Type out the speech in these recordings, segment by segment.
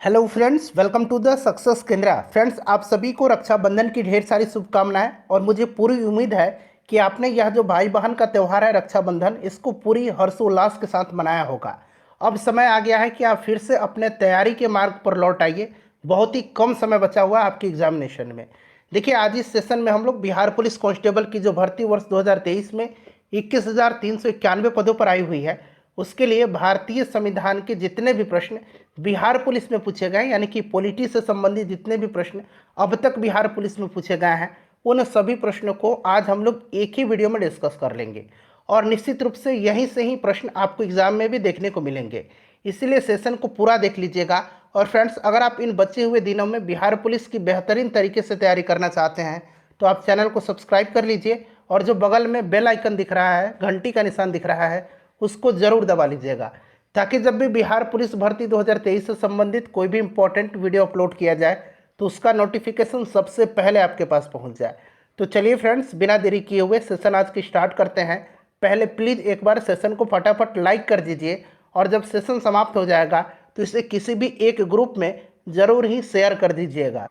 Hello friends, welcome to the success Kendra. Friends, आप सभी को रक्षाबंधन की ढेर सारी शुभकामनाएं और मुझे पूरी उम्मीद है कि आपने यह जो भाई बहन का त्यौहार है रक्षाबंधन, इसको पूरी हर्षोल्लास के साथ मनाया होगा। अब समय आ गया है कि आप फिर से अपने तैयारी के मार्ग पर लौट आइए। बहुत ही कम समय बचा हुआ है आपकी एग्जामिनेशन में। देखिए, आज इस सेशन में हम लोग बिहार पुलिस कांस्टेबल की जो भर्ती वर्ष 2023 में 21,391 पदों पर आई हुई है, उसके लिए भारतीय संविधान के जितने भी प्रश्न बिहार पुलिस में पूछे गए, यानी कि पॉलिटी से संबंधित जितने भी प्रश्न अब तक बिहार पुलिस में पूछे गए हैं, उन सभी प्रश्नों को आज हम लोग एक ही वीडियो में डिस्कस कर लेंगे। और निश्चित रूप से यहीं से ही प्रश्न आपको एग्जाम में भी देखने को मिलेंगे, इसलिए सेशन को पूरा देख लीजिएगा। और फ्रेंड्स, अगर आप इन बचे हुए दिनों में बिहार पुलिस की बेहतरीन तरीके से तैयारी करना चाहते हैं तो आप चैनल को सब्सक्राइब कर लीजिए और जो बगल में बेल आइकन दिख रहा है, घंटी का निशान दिख रहा है, उसको ज़रूर दबा लीजिएगा, ताकि जब भी बिहार पुलिस भर्ती 2023 से संबंधित कोई भी इंपॉर्टेंट वीडियो अपलोड किया जाए तो उसका नोटिफिकेशन सबसे पहले आपके पास पहुंच जाए। तो चलिए फ्रेंड्स, बिना देरी किए हुए सेशन आज की स्टार्ट करते हैं। पहले प्लीज़ एक बार सेशन को फटाफट लाइक कर दीजिए और जब सेशन समाप्त हो जाएगा तो इसे किसी भी एक ग्रुप में ज़रूर ही शेयर कर दीजिएगा।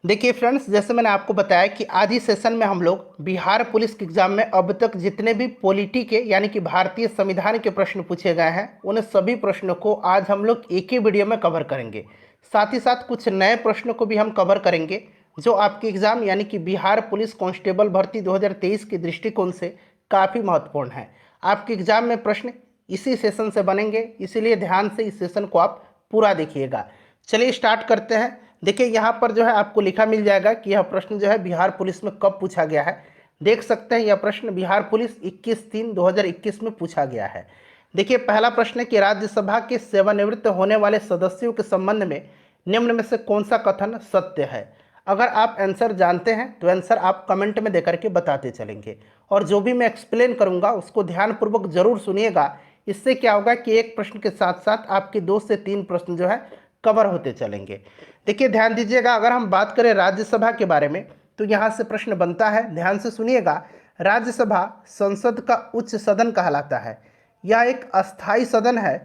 देखिए फ्रेंड्स, जैसे मैंने आपको बताया कि आज ही सेशन में हम लोग बिहार पुलिस के एग्जाम में अब तक जितने भी पॉलिटी के यानी कि भारतीय संविधान के प्रश्न पूछे गए हैं, उन सभी प्रश्नों को आज हम लोग एक ही वीडियो में कवर करेंगे। साथ ही साथ कुछ नए प्रश्नों को भी हम कवर करेंगे जो आपके एग्जाम यानी कि बिहार पुलिस कांस्टेबल भर्ती 2023 के दृष्टिकोण से काफ़ी महत्वपूर्ण है। आपके एग्जाम में प्रश्न इसी सेशन से बनेंगे, इसीलिए ध्यान से इस सेशन को आप पूरा देखिएगा। चलिए स्टार्ट करते हैं। देखिए, यहाँ पर जो है आपको लिखा मिल जाएगा कि यह प्रश्न जो है बिहार पुलिस में कब पूछा गया है। देख सकते हैं यह प्रश्न बिहार पुलिस 21/3/2021 में पूछा गया है। देखिए, पहला प्रश्न है कि राज्यसभा के सेवानिवृत्त होने वाले सदस्यों के संबंध में निम्न में से कौन सा कथन सत्य है। अगर आप आंसर जानते हैं तो आंसर आप कमेंट में देकर के बताते चलेंगे और जो भी मैं एक्सप्लेन करूंगा उसको ध्यानपूर्वक जरूर सुनिएगा। इससे क्या होगा कि एक प्रश्न के साथ साथ आपके 2 से 3 प्रश्न जो है कवर होते चलेंगे। देखिए, ध्यान दीजिएगा, अगर हम बात करें राज्यसभा के बारे में तो यहाँ से प्रश्न बनता है, ध्यान से सुनिएगा। राज्यसभा संसद का उच्च सदन कहलाता है। यह एक अस्थाई सदन है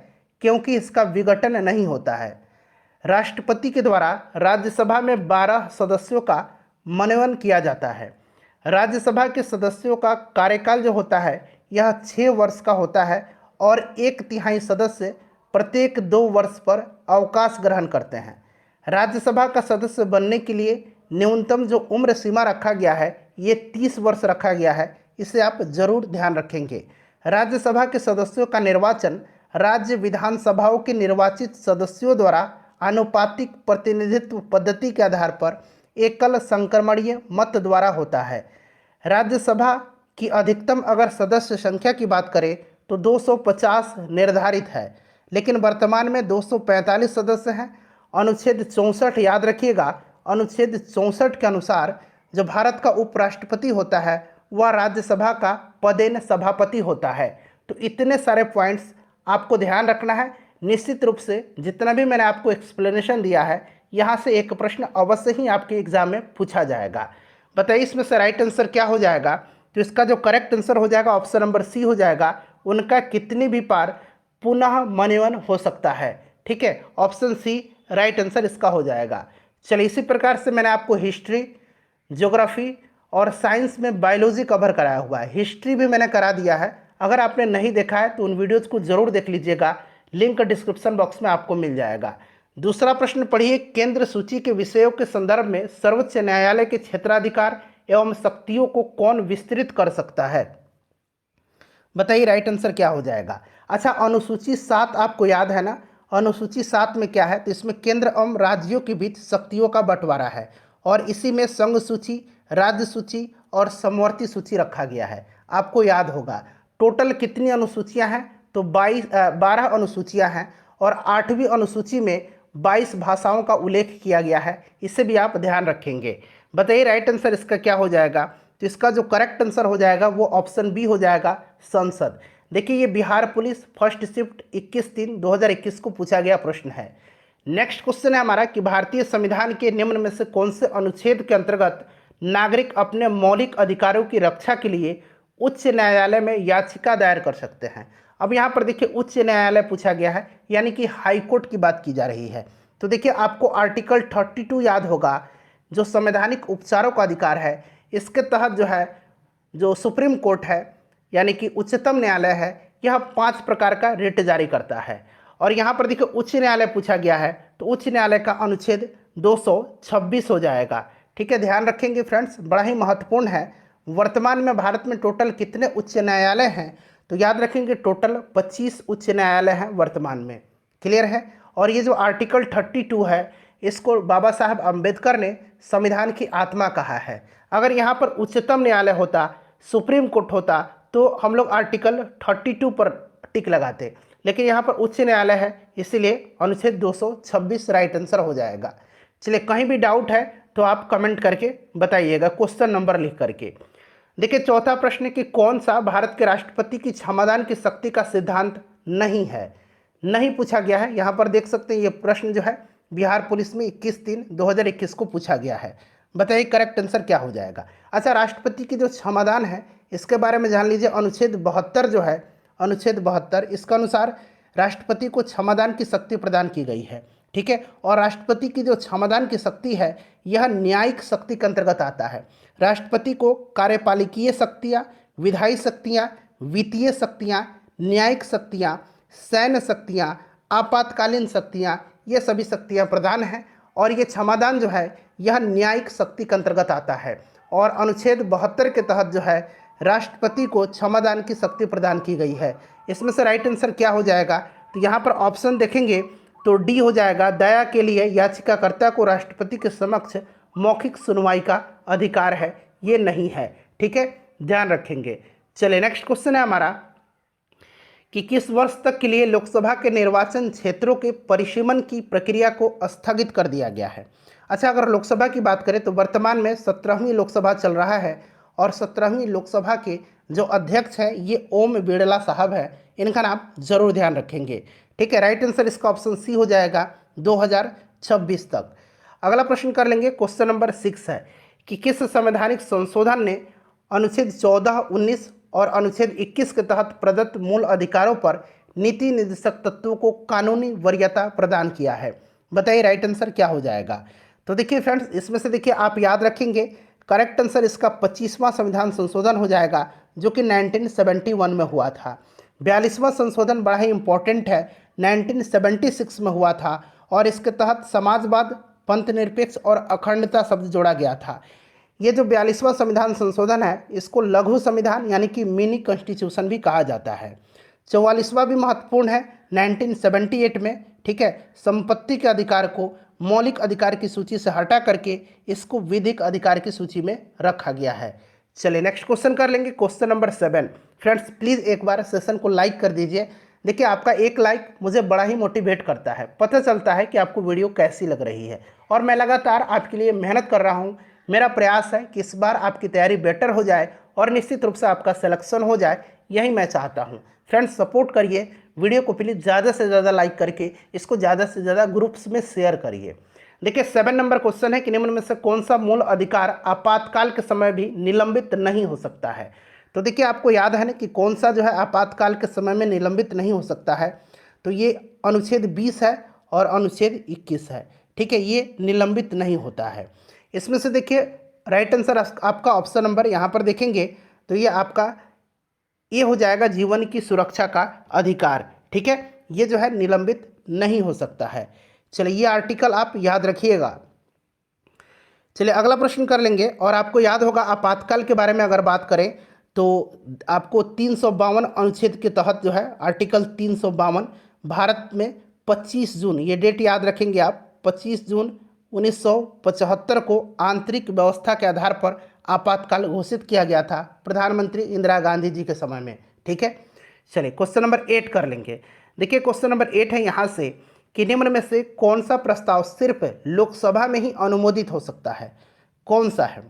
क्योंकि इसका विघटन नहीं होता है। राष्ट्रपति के द्वारा राज्यसभा में 12 सदस्यों का मनोनयन किया जाता है। राज्यसभा के सदस्यों का कार्यकाल जो होता है यह 6 वर्ष का होता है और 1/3 सदस्य प्रत्येक 2 वर्ष पर अवकाश ग्रहण करते हैं। राज्यसभा का सदस्य बनने के लिए न्यूनतम जो उम्र सीमा रखा गया है ये 30 वर्ष रखा गया है, इसे आप जरूर ध्यान रखेंगे। राज्यसभा के सदस्यों का निर्वाचन राज्य विधानसभाओं के निर्वाचित सदस्यों द्वारा आनुपातिक प्रतिनिधित्व पद्धति के आधार पर एकल संक्रमणीय मत द्वारा होता है। राज्यसभा की अधिकतम अगर सदस्य संख्या की बात करें तो 250 निर्धारित है, लेकिन वर्तमान में 245 सदस्य हैं। अनुच्छेद 64 याद रखिएगा, अनुच्छेद 64 के अनुसार जो भारत का उपराष्ट्रपति होता है वह राज्यसभा का पदेन सभापति होता है। तो इतने सारे पॉइंट्स आपको ध्यान रखना है। निश्चित रूप से जितना भी मैंने आपको एक्सप्लेनेशन दिया है यहाँ से एक प्रश्न अवश्य ही आपके एग्जाम में पूछा जाएगा। बताइए इसमें से राइट आंसर क्या हो जाएगा। तो इसका जो करेक्ट आंसर हो जाएगा ऑप्शन नंबर सी हो जाएगा। उनका कितनी भी बार पुनः मनोनयन हो सकता है। ठीक है, ऑप्शन सी राइट आंसर इसका हो जाएगा। चलिए, इसी प्रकार से मैंने आपको हिस्ट्री, ज्योग्राफी और साइंस में बायोलॉजी कवर कराया हुआ है। हिस्ट्री भी मैंने करा दिया है। अगर आपने नहीं देखा है तो उन वीडियोज़ को जरूर देख लीजिएगा, लिंक डिस्क्रिप्शन बॉक्स में आपको मिल जाएगा। दूसरा प्रश्न पढ़िए, केंद्र सूची के विषयों के संदर्भ में सर्वोच्च न्यायालय के क्षेत्राधिकार एवं शक्तियों को कौन विस्तृत कर सकता है। बताइए राइट आंसर क्या हो जाएगा। अच्छा, अनुसूची 7 आपको याद है ना। अनुसूची 7 में क्या है, तो इसमें केंद्र एवं राज्यों के बीच शक्तियों का बंटवारा है और इसी में संघ सूची, राज्य सूची और समवर्ती सूची रखा गया है। आपको याद होगा टोटल कितनी अनुसूचियां हैं, तो 12 अनुसूचियां हैं और 8वीं अनुसूची में 22 भाषाओं का उल्लेख किया गया है। इसे भी आप ध्यान रखेंगे। बताइए राइट आंसर इसका क्या हो जाएगा। तो इसका जो करेक्ट आंसर हो जाएगा वो ऑप्शन बी हो जाएगा, संसद। देखिए, ये बिहार पुलिस फर्स्ट शिफ्ट 21/3/2021 को पूछा गया प्रश्न है। नेक्स्ट क्वेश्चन है हमारा कि भारतीय संविधान के निम्न में से कौन से अनुच्छेद के अंतर्गत नागरिक अपने मौलिक अधिकारों की रक्षा के लिए उच्च न्यायालय में याचिका दायर कर सकते हैं। अब यहाँ पर देखिए उच्च न्यायालय पूछा गया है, यानी कि हाई कोर्ट की बात की जा रही है। तो देखिए आपको आर्टिकल 32 याद होगा, जो संवैधानिक उपचारों का अधिकार है, इसके तहत जो है जो सुप्रीम कोर्ट है यानी कि उच्चतम न्यायालय है, यह 5 प्रकार का रिट जारी करता है। और यहाँ पर देखिए उच्च न्यायालय पूछा गया है, तो उच्च न्यायालय का अनुच्छेद 226 हो जाएगा। ठीक है, ध्यान रखेंगे फ्रेंड्स, बड़ा ही महत्वपूर्ण है। वर्तमान में भारत में टोटल कितने उच्च न्यायालय हैं, तो याद रखेंगे टोटल 25 उच्च न्यायालय हैं वर्तमान में। क्लियर है। और ये जो आर्टिकल 32 है, इसको बाबा साहब अम्बेडकर ने संविधान की आत्मा कहा है। अगर यहाँ पर उच्चतम न्यायालय होता, सुप्रीम कोर्ट होता, तो हम लोग आर्टिकल 32 पर टिक लगाते, लेकिन यहाँ पर उच्च न्यायालय है, इसीलिए अनुच्छेद 226 राइट आंसर हो जाएगा। चलिए, कहीं भी डाउट है तो आप कमेंट करके बताइएगा, क्वेश्चन नंबर लिख करके। देखिए चौथा प्रश्न कि कौन सा भारत के राष्ट्रपति की क्षमादान की शक्ति का सिद्धांत नहीं है, नहीं पूछा गया है। यहाँ पर देख सकते हैं ये प्रश्न जो है बिहार पुलिस में 21/3/2021 को पूछा गया है। बताइए करेक्ट आंसर क्या हो जाएगा। अच्छा, राष्ट्रपति की जो क्षमादान है इसके बारे में जान लीजिए। अनुच्छेद 72 जो है, अनुच्छेद 72, इसके अनुसार राष्ट्रपति को क्षमादान की शक्ति प्रदान की गई है। ठीक है, और राष्ट्रपति की जो क्षमादान की शक्ति है यह न्यायिक शक्ति के अंतर्गत आता है। राष्ट्रपति को कार्यपालिकीय शक्तियाँ, विधायी शक्तियाँ, वित्तीय शक्तियाँ, न्यायिक शक्तियाँ, सैन्य शक्तियाँ, आपातकालीन शक्तियाँ, ये सभी शक्तियाँ प्रदान हैं। और ये क्षमादान जो है यह न्यायिक शक्ति के अंतर्गत आता है। और अनुच्छेद 72 के तहत जो है राष्ट्रपति को क्षमादान की शक्ति प्रदान की गई है। इसमें से राइट आंसर क्या हो जाएगा, तो यहाँ पर ऑप्शन देखेंगे तो डी हो जाएगा। दया के लिए याचिकाकर्ता को राष्ट्रपति के समक्ष मौखिक सुनवाई का अधिकार है, ये नहीं है। ठीक है, ध्यान रखेंगे। चलिए नेक्स्ट क्वेश्चन है हमारा कि किस वर्ष तक के लिए लोकसभा के निर्वाचन क्षेत्रों के परिसीमन की प्रक्रिया को स्थगित कर दिया गया है। अच्छा, अगर लोकसभा की बात करें तो वर्तमान में 17वीं लोकसभा चल रहा है, और 17वीं लोकसभा के जो अध्यक्ष हैं ये ओम बिड़ला साहब है। इनका नाम जरूर ध्यान रखेंगे। ठीक है, राइट आंसर इसका ऑप्शन सी हो जाएगा 2026 तक। अगला प्रश्न कर लेंगे, क्वेश्चन नंबर 6 है कि किस संवैधानिक संशोधन ने अनुच्छेद 14, 19 और अनुच्छेद 21 के तहत प्रदत्त मूल अधिकारों पर नीति निर्देशक तत्वों को कानूनी वरीयता प्रदान किया है। बताइए राइट आंसर क्या हो जाएगा। तो देखिए फ्रेंड्स, इसमें से देखिए आप याद रखेंगे करेक्ट आंसर इसका 25वां संविधान संशोधन हो जाएगा, जो कि 1971 में हुआ था। 42वां संशोधन बड़ा ही इंपॉर्टेंट है, 1976 में हुआ था, और इसके तहत समाजवाद, पंथनिरपेक्ष और अखंडता शब्द जोड़ा गया था। ये जो 42वां संविधान संशोधन है इसको लघु संविधान यानी कि मिनी कॉन्स्टिट्यूशन भी कहा जाता है। 44वां भी महत्वपूर्ण है, 1978 में। ठीक है, संपत्ति के अधिकार को मौलिक अधिकार की सूची से हटा करके इसको विधिक अधिकार की सूची में रखा गया है। चलिए नेक्स्ट क्वेश्चन कर लेंगे, क्वेश्चन नंबर 7। फ्रेंड्स प्लीज़ एक बार सेशन को लाइक कर दीजिए। देखिए आपका एक लाइक मुझे बड़ा ही मोटिवेट करता है, पता चलता है कि आपको वीडियो कैसी लग रही है, और मैं लगातार आपके लिए मेहनत कर रहा हूँ। मेरा प्रयास है कि इस बार आपकी तैयारी बेटर हो जाए और निश्चित रूप से आपका सिलेक्शन हो जाए, यही मैं चाहता हूँ। फ्रेंड्स सपोर्ट करिए, वीडियो को प्लीज़ ज़्यादा से ज़्यादा लाइक करके इसको ज़्यादा से ज़्यादा ग्रुप्स में शेयर करिए। देखिए 7 नंबर क्वेश्चन है कि निम्न में से कौन सा मूल अधिकार आपातकाल के समय भी निलंबित नहीं हो सकता है। तो देखिए आपको याद है ना कि कौन सा जो है आपातकाल के समय में निलंबित नहीं हो सकता है, तो ये अनुच्छेद 20 है और अनुच्छेद 21 है। ठीक है, ये निलंबित नहीं होता है। इसमें से देखिए राइट आंसर आपका ऑप्शन नंबर यहाँ पर देखेंगे तो ये आपका ये हो जाएगा, जीवन की सुरक्षा का अधिकार। ठीक है, ये जो है निलंबित नहीं हो सकता है। चलिए ये आर्टिकल आप याद रखिएगा। चलिए अगला प्रश्न कर लेंगे, और आपको याद होगा आपातकाल के बारे में अगर बात करें तो आपको 352 अनुच्छेद के तहत जो है आर्टिकल 352 भारत में 25 जून, ये डेट याद रखेंगे आप, 25 जून 1975 को आंतरिक व्यवस्था के आधार पर आपातकाल घोषित किया गया था प्रधानमंत्री इंदिरा गांधी जी के समय में। ठीक है, चलिए क्वेश्चन नंबर 8 कर लेंगे। देखिए क्वेश्चन नंबर 8 है यहाँ से कि निम्न में से कौन सा प्रस्ताव सिर्फ लोकसभा में ही अनुमोदित हो सकता है, कौन सा है।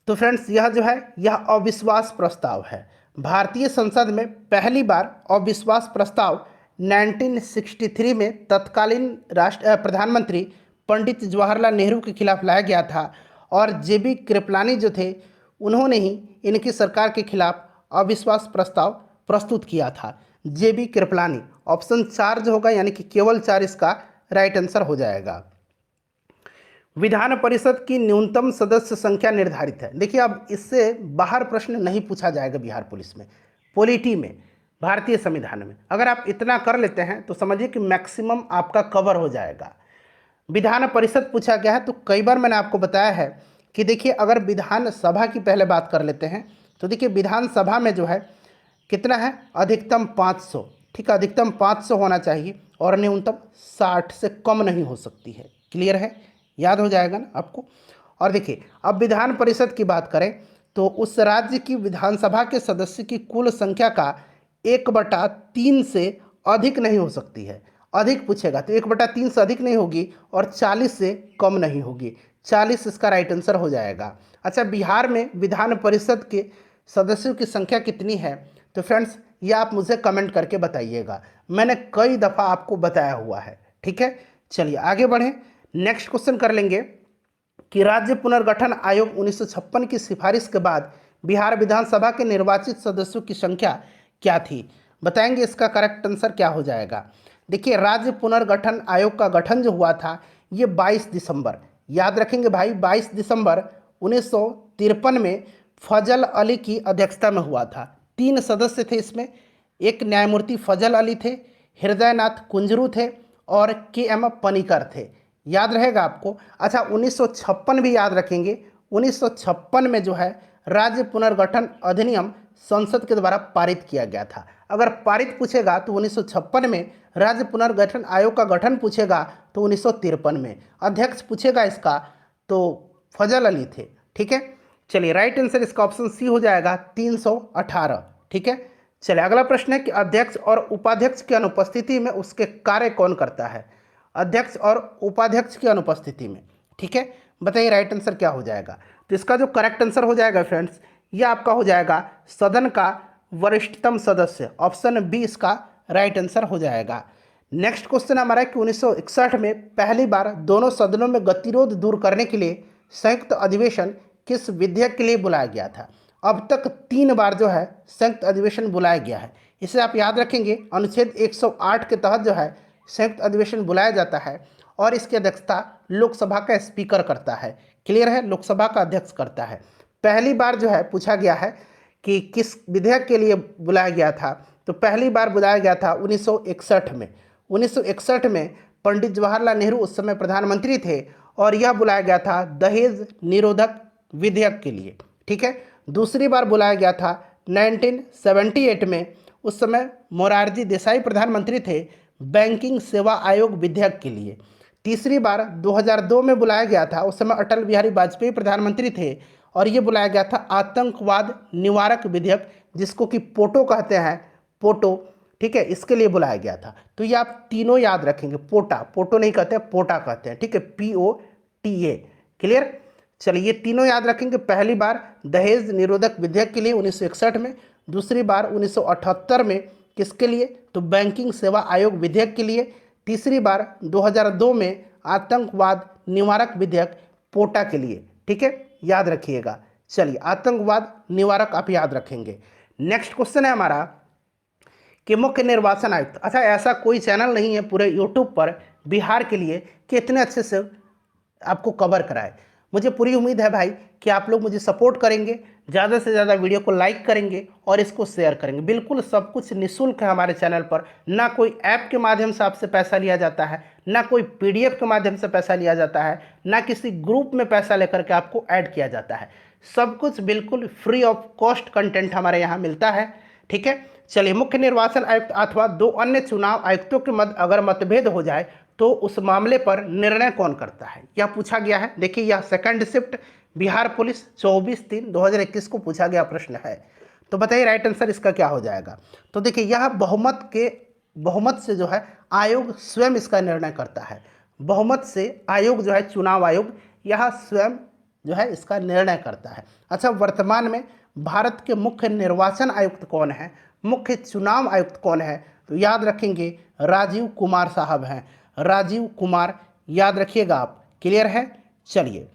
तो फ्रेंड्स यह जो है यह अविश्वास प्रस्ताव है। भारतीय संसद में पहली बार अविश्वास प्रस्ताव 1963 में तत्कालीन प्रधानमंत्री पंडित जवाहरलाल नेहरू के खिलाफ लाया गया था, और जेबी कृपलानी जो थे उन्होंने ही इनकी सरकार के खिलाफ अविश्वास प्रस्ताव प्रस्तुत किया था, जेबी कृपलानी। ऑप्शन 4 जो होगा यानी कि केवल 4 इसका राइट आंसर हो जाएगा। विधान परिषद की न्यूनतम सदस्य संख्या निर्धारित है। देखिए अब इससे बाहर प्रश्न नहीं पूछा जाएगा बिहार पुलिस में, पॉलिटी में, भारतीय संविधान में। अगर आप इतना कर लेते हैं तो समझिए कि मैक्सिमम आपका कवर हो जाएगा। विधान परिषद पूछा गया है तो कई बार मैंने आपको बताया है कि देखिए अगर विधानसभा की पहले बात कर लेते हैं तो देखिए विधानसभा में जो है कितना है, अधिकतम 500, ठीक है, अधिकतम 500 होना चाहिए और न्यूनतम 60 से कम नहीं हो सकती है। क्लियर है, याद हो जाएगा ना आपको। और देखिए अब विधान परिषद की बात करें तो उस राज्य की विधानसभा के सदस्य की कुल संख्या का 1/3 से अधिक नहीं हो सकती है। अधिक पूछेगा तो 1/3 से अधिक नहीं होगी और 40 से कम नहीं होगी। 40 इसका राइट आंसर हो जाएगा। अच्छा, बिहार में विधान परिषद के सदस्यों की संख्या कितनी है तो फ्रेंड्स ये आप मुझे कमेंट करके बताइएगा, मैंने कई दफ़ा आपको बताया हुआ है। ठीक है, चलिए आगे बढ़ें। नेक्स्ट क्वेश्चन कर लेंगे कि राज्य पुनर्गठन आयोग 1956 की सिफारिश के बाद बिहार विधानसभा के निर्वाचित सदस्यों की संख्या क्या थी? बताएंगे इसका करेक्ट आंसर क्या हो जाएगा। देखिए राज्य पुनर्गठन आयोग का गठन जो हुआ था ये 22 दिसंबर, याद रखेंगे भाई, 22 दिसंबर 1953 में फजल अली की अध्यक्षता में हुआ था। 3 सदस्य थे इसमें, एक न्यायमूर्ति फजल अली थे, हृदयनाथ कुंजरू थे और के.एम. पनिकर थे। याद रहेगा आपको। अच्छा 1956 भी याद रखेंगे, 1956 में जो है राज्य पुनर्गठन अधिनियम संसद के द्वारा पारित किया गया था। अगर पारित पूछेगा तो 1956 में, राज्य पुनर्गठन आयोग का गठन पूछेगा तो 1953 में, अध्यक्ष पूछेगा इसका तो फजल अली थे। ठीक है, चलिए राइट आंसर इसका ऑप्शन सी हो जाएगा 318। ठीक है, चलिए अगला प्रश्न है कि अध्यक्ष और उपाध्यक्ष की अनुपस्थिति में उसके कार्य कौन करता है? अध्यक्ष और उपाध्यक्ष की अनुपस्थिति में। ठीक है, बताइए राइट आंसर क्या हो जाएगा। तो इसका जो करेक्ट आंसर हो जाएगा फ्रेंड्स ये आपका हो जाएगा सदन का वरिष्ठतम सदस्य, ऑप्शन बी इसका राइट आंसर हो जाएगा। नेक्स्ट क्वेश्चन हमारा है कि 1961 में पहली बार दोनों सदनों में गतिरोध दूर करने के लिए संयुक्त अधिवेशन किस विधेयक के लिए बुलाया गया था? अब तक 3 बार जो है संयुक्त अधिवेशन बुलाया गया है। इसे आप याद रखेंगे, अनुच्छेद 108 के तहत जो है संयुक्त अधिवेशन बुलाया जाता है और इसकी अध्यक्षता लोकसभा का स्पीकर करता है। क्लियर है, लोकसभा का अध्यक्ष करता है। पहली बार जो है पूछा गया है कि किस विधेयक के लिए बुलाया गया था, तो पहली बार बुलाया गया था 1961 में। 1961 में पंडित जवाहरलाल नेहरू उस समय प्रधानमंत्री थे और यह बुलाया गया था दहेज निरोधक विधेयक के लिए। ठीक है, दूसरी बार बुलाया गया था 1978 में, उस समय मोरारजी देसाई प्रधानमंत्री थे, बैंकिंग सेवा आयोग विधेयक के लिए। तीसरी बार 2002 में बुलाया गया था, उस समय अटल बिहारी वाजपेयी प्रधानमंत्री थे और ये बुलाया गया था आतंकवाद निवारक विधेयक, जिसको कि पोटो कहते हैं, पोटो। ठीक है, इसके लिए बुलाया गया था। तो ये आप तीनों याद रखेंगे, पोटा, पोटो नहीं कहते हैं, पोटा कहते हैं। ठीक है, POTA। क्लियर, चलिए ये तीनों याद रखेंगे। पहली बार दहेज निरोधक विधेयक के लिए 1961 में, दूसरी बार 1978 में किसके लिए, तो बैंकिंग सेवा आयोग विधेयक के लिए, तीसरी बार 2002 में आतंकवाद निवारक विधेयक पोटा के लिए। ठीक है, याद रखिएगा। चलिए आतंकवाद निवारक आप याद रखेंगे। नेक्स्ट क्वेश्चन है हमारा कि मुख्य निर्वाचन आयुक्त। अच्छा, ऐसा कोई चैनल नहीं है पूरे यूट्यूब पर बिहार के लिए कि इतने अच्छे से आपको कवर कराए। मुझे पूरी उम्मीद है भाई कि आप लोग मुझे सपोर्ट करेंगे, ज़्यादा से ज़्यादा वीडियो को लाइक करेंगे और इसको शेयर करेंगे। बिल्कुल सब कुछ निःशुल्क है हमारे चैनल पर, ना कोई ऐप के माध्यम से आपसे पैसा लिया जाता है, ना कोई PDF के माध्यम से पैसा लिया जाता है, ना किसी ग्रुप में पैसा लेकर के आपको ऐड किया जाता है। सब कुछ बिल्कुल फ्री ऑफ कॉस्ट कंटेंट हमारे यहाँ मिलता है। ठीक है, चलिए मुख्य निर्वाचन आयुक्त अथवा 2 अन्य चुनाव आयुक्तों के मध्य अगर मतभेद हो जाए तो उस मामले पर निर्णय कौन करता है, यह पूछा गया है। देखिए यह सेकंड शिफ्ट बिहार पुलिस 24/3/2021 को पूछा गया प्रश्न है। तो बताइए राइट आंसर इसका क्या हो जाएगा। तो देखिए यह बहुमत से जो है आयोग स्वयं इसका निर्णय करता है। बहुमत से आयोग जो है, चुनाव आयोग, यह स्वयं जो है इसका निर्णय करता है। अच्छा, वर्तमान में भारत के मुख्य निर्वाचन आयुक्त कौन है, मुख्य चुनाव आयुक्त कौन है, तो याद रखेंगे राजीव कुमार साहब हैं, राजीव कुमार, याद रखिएगा आप। क्लियर है, चलिए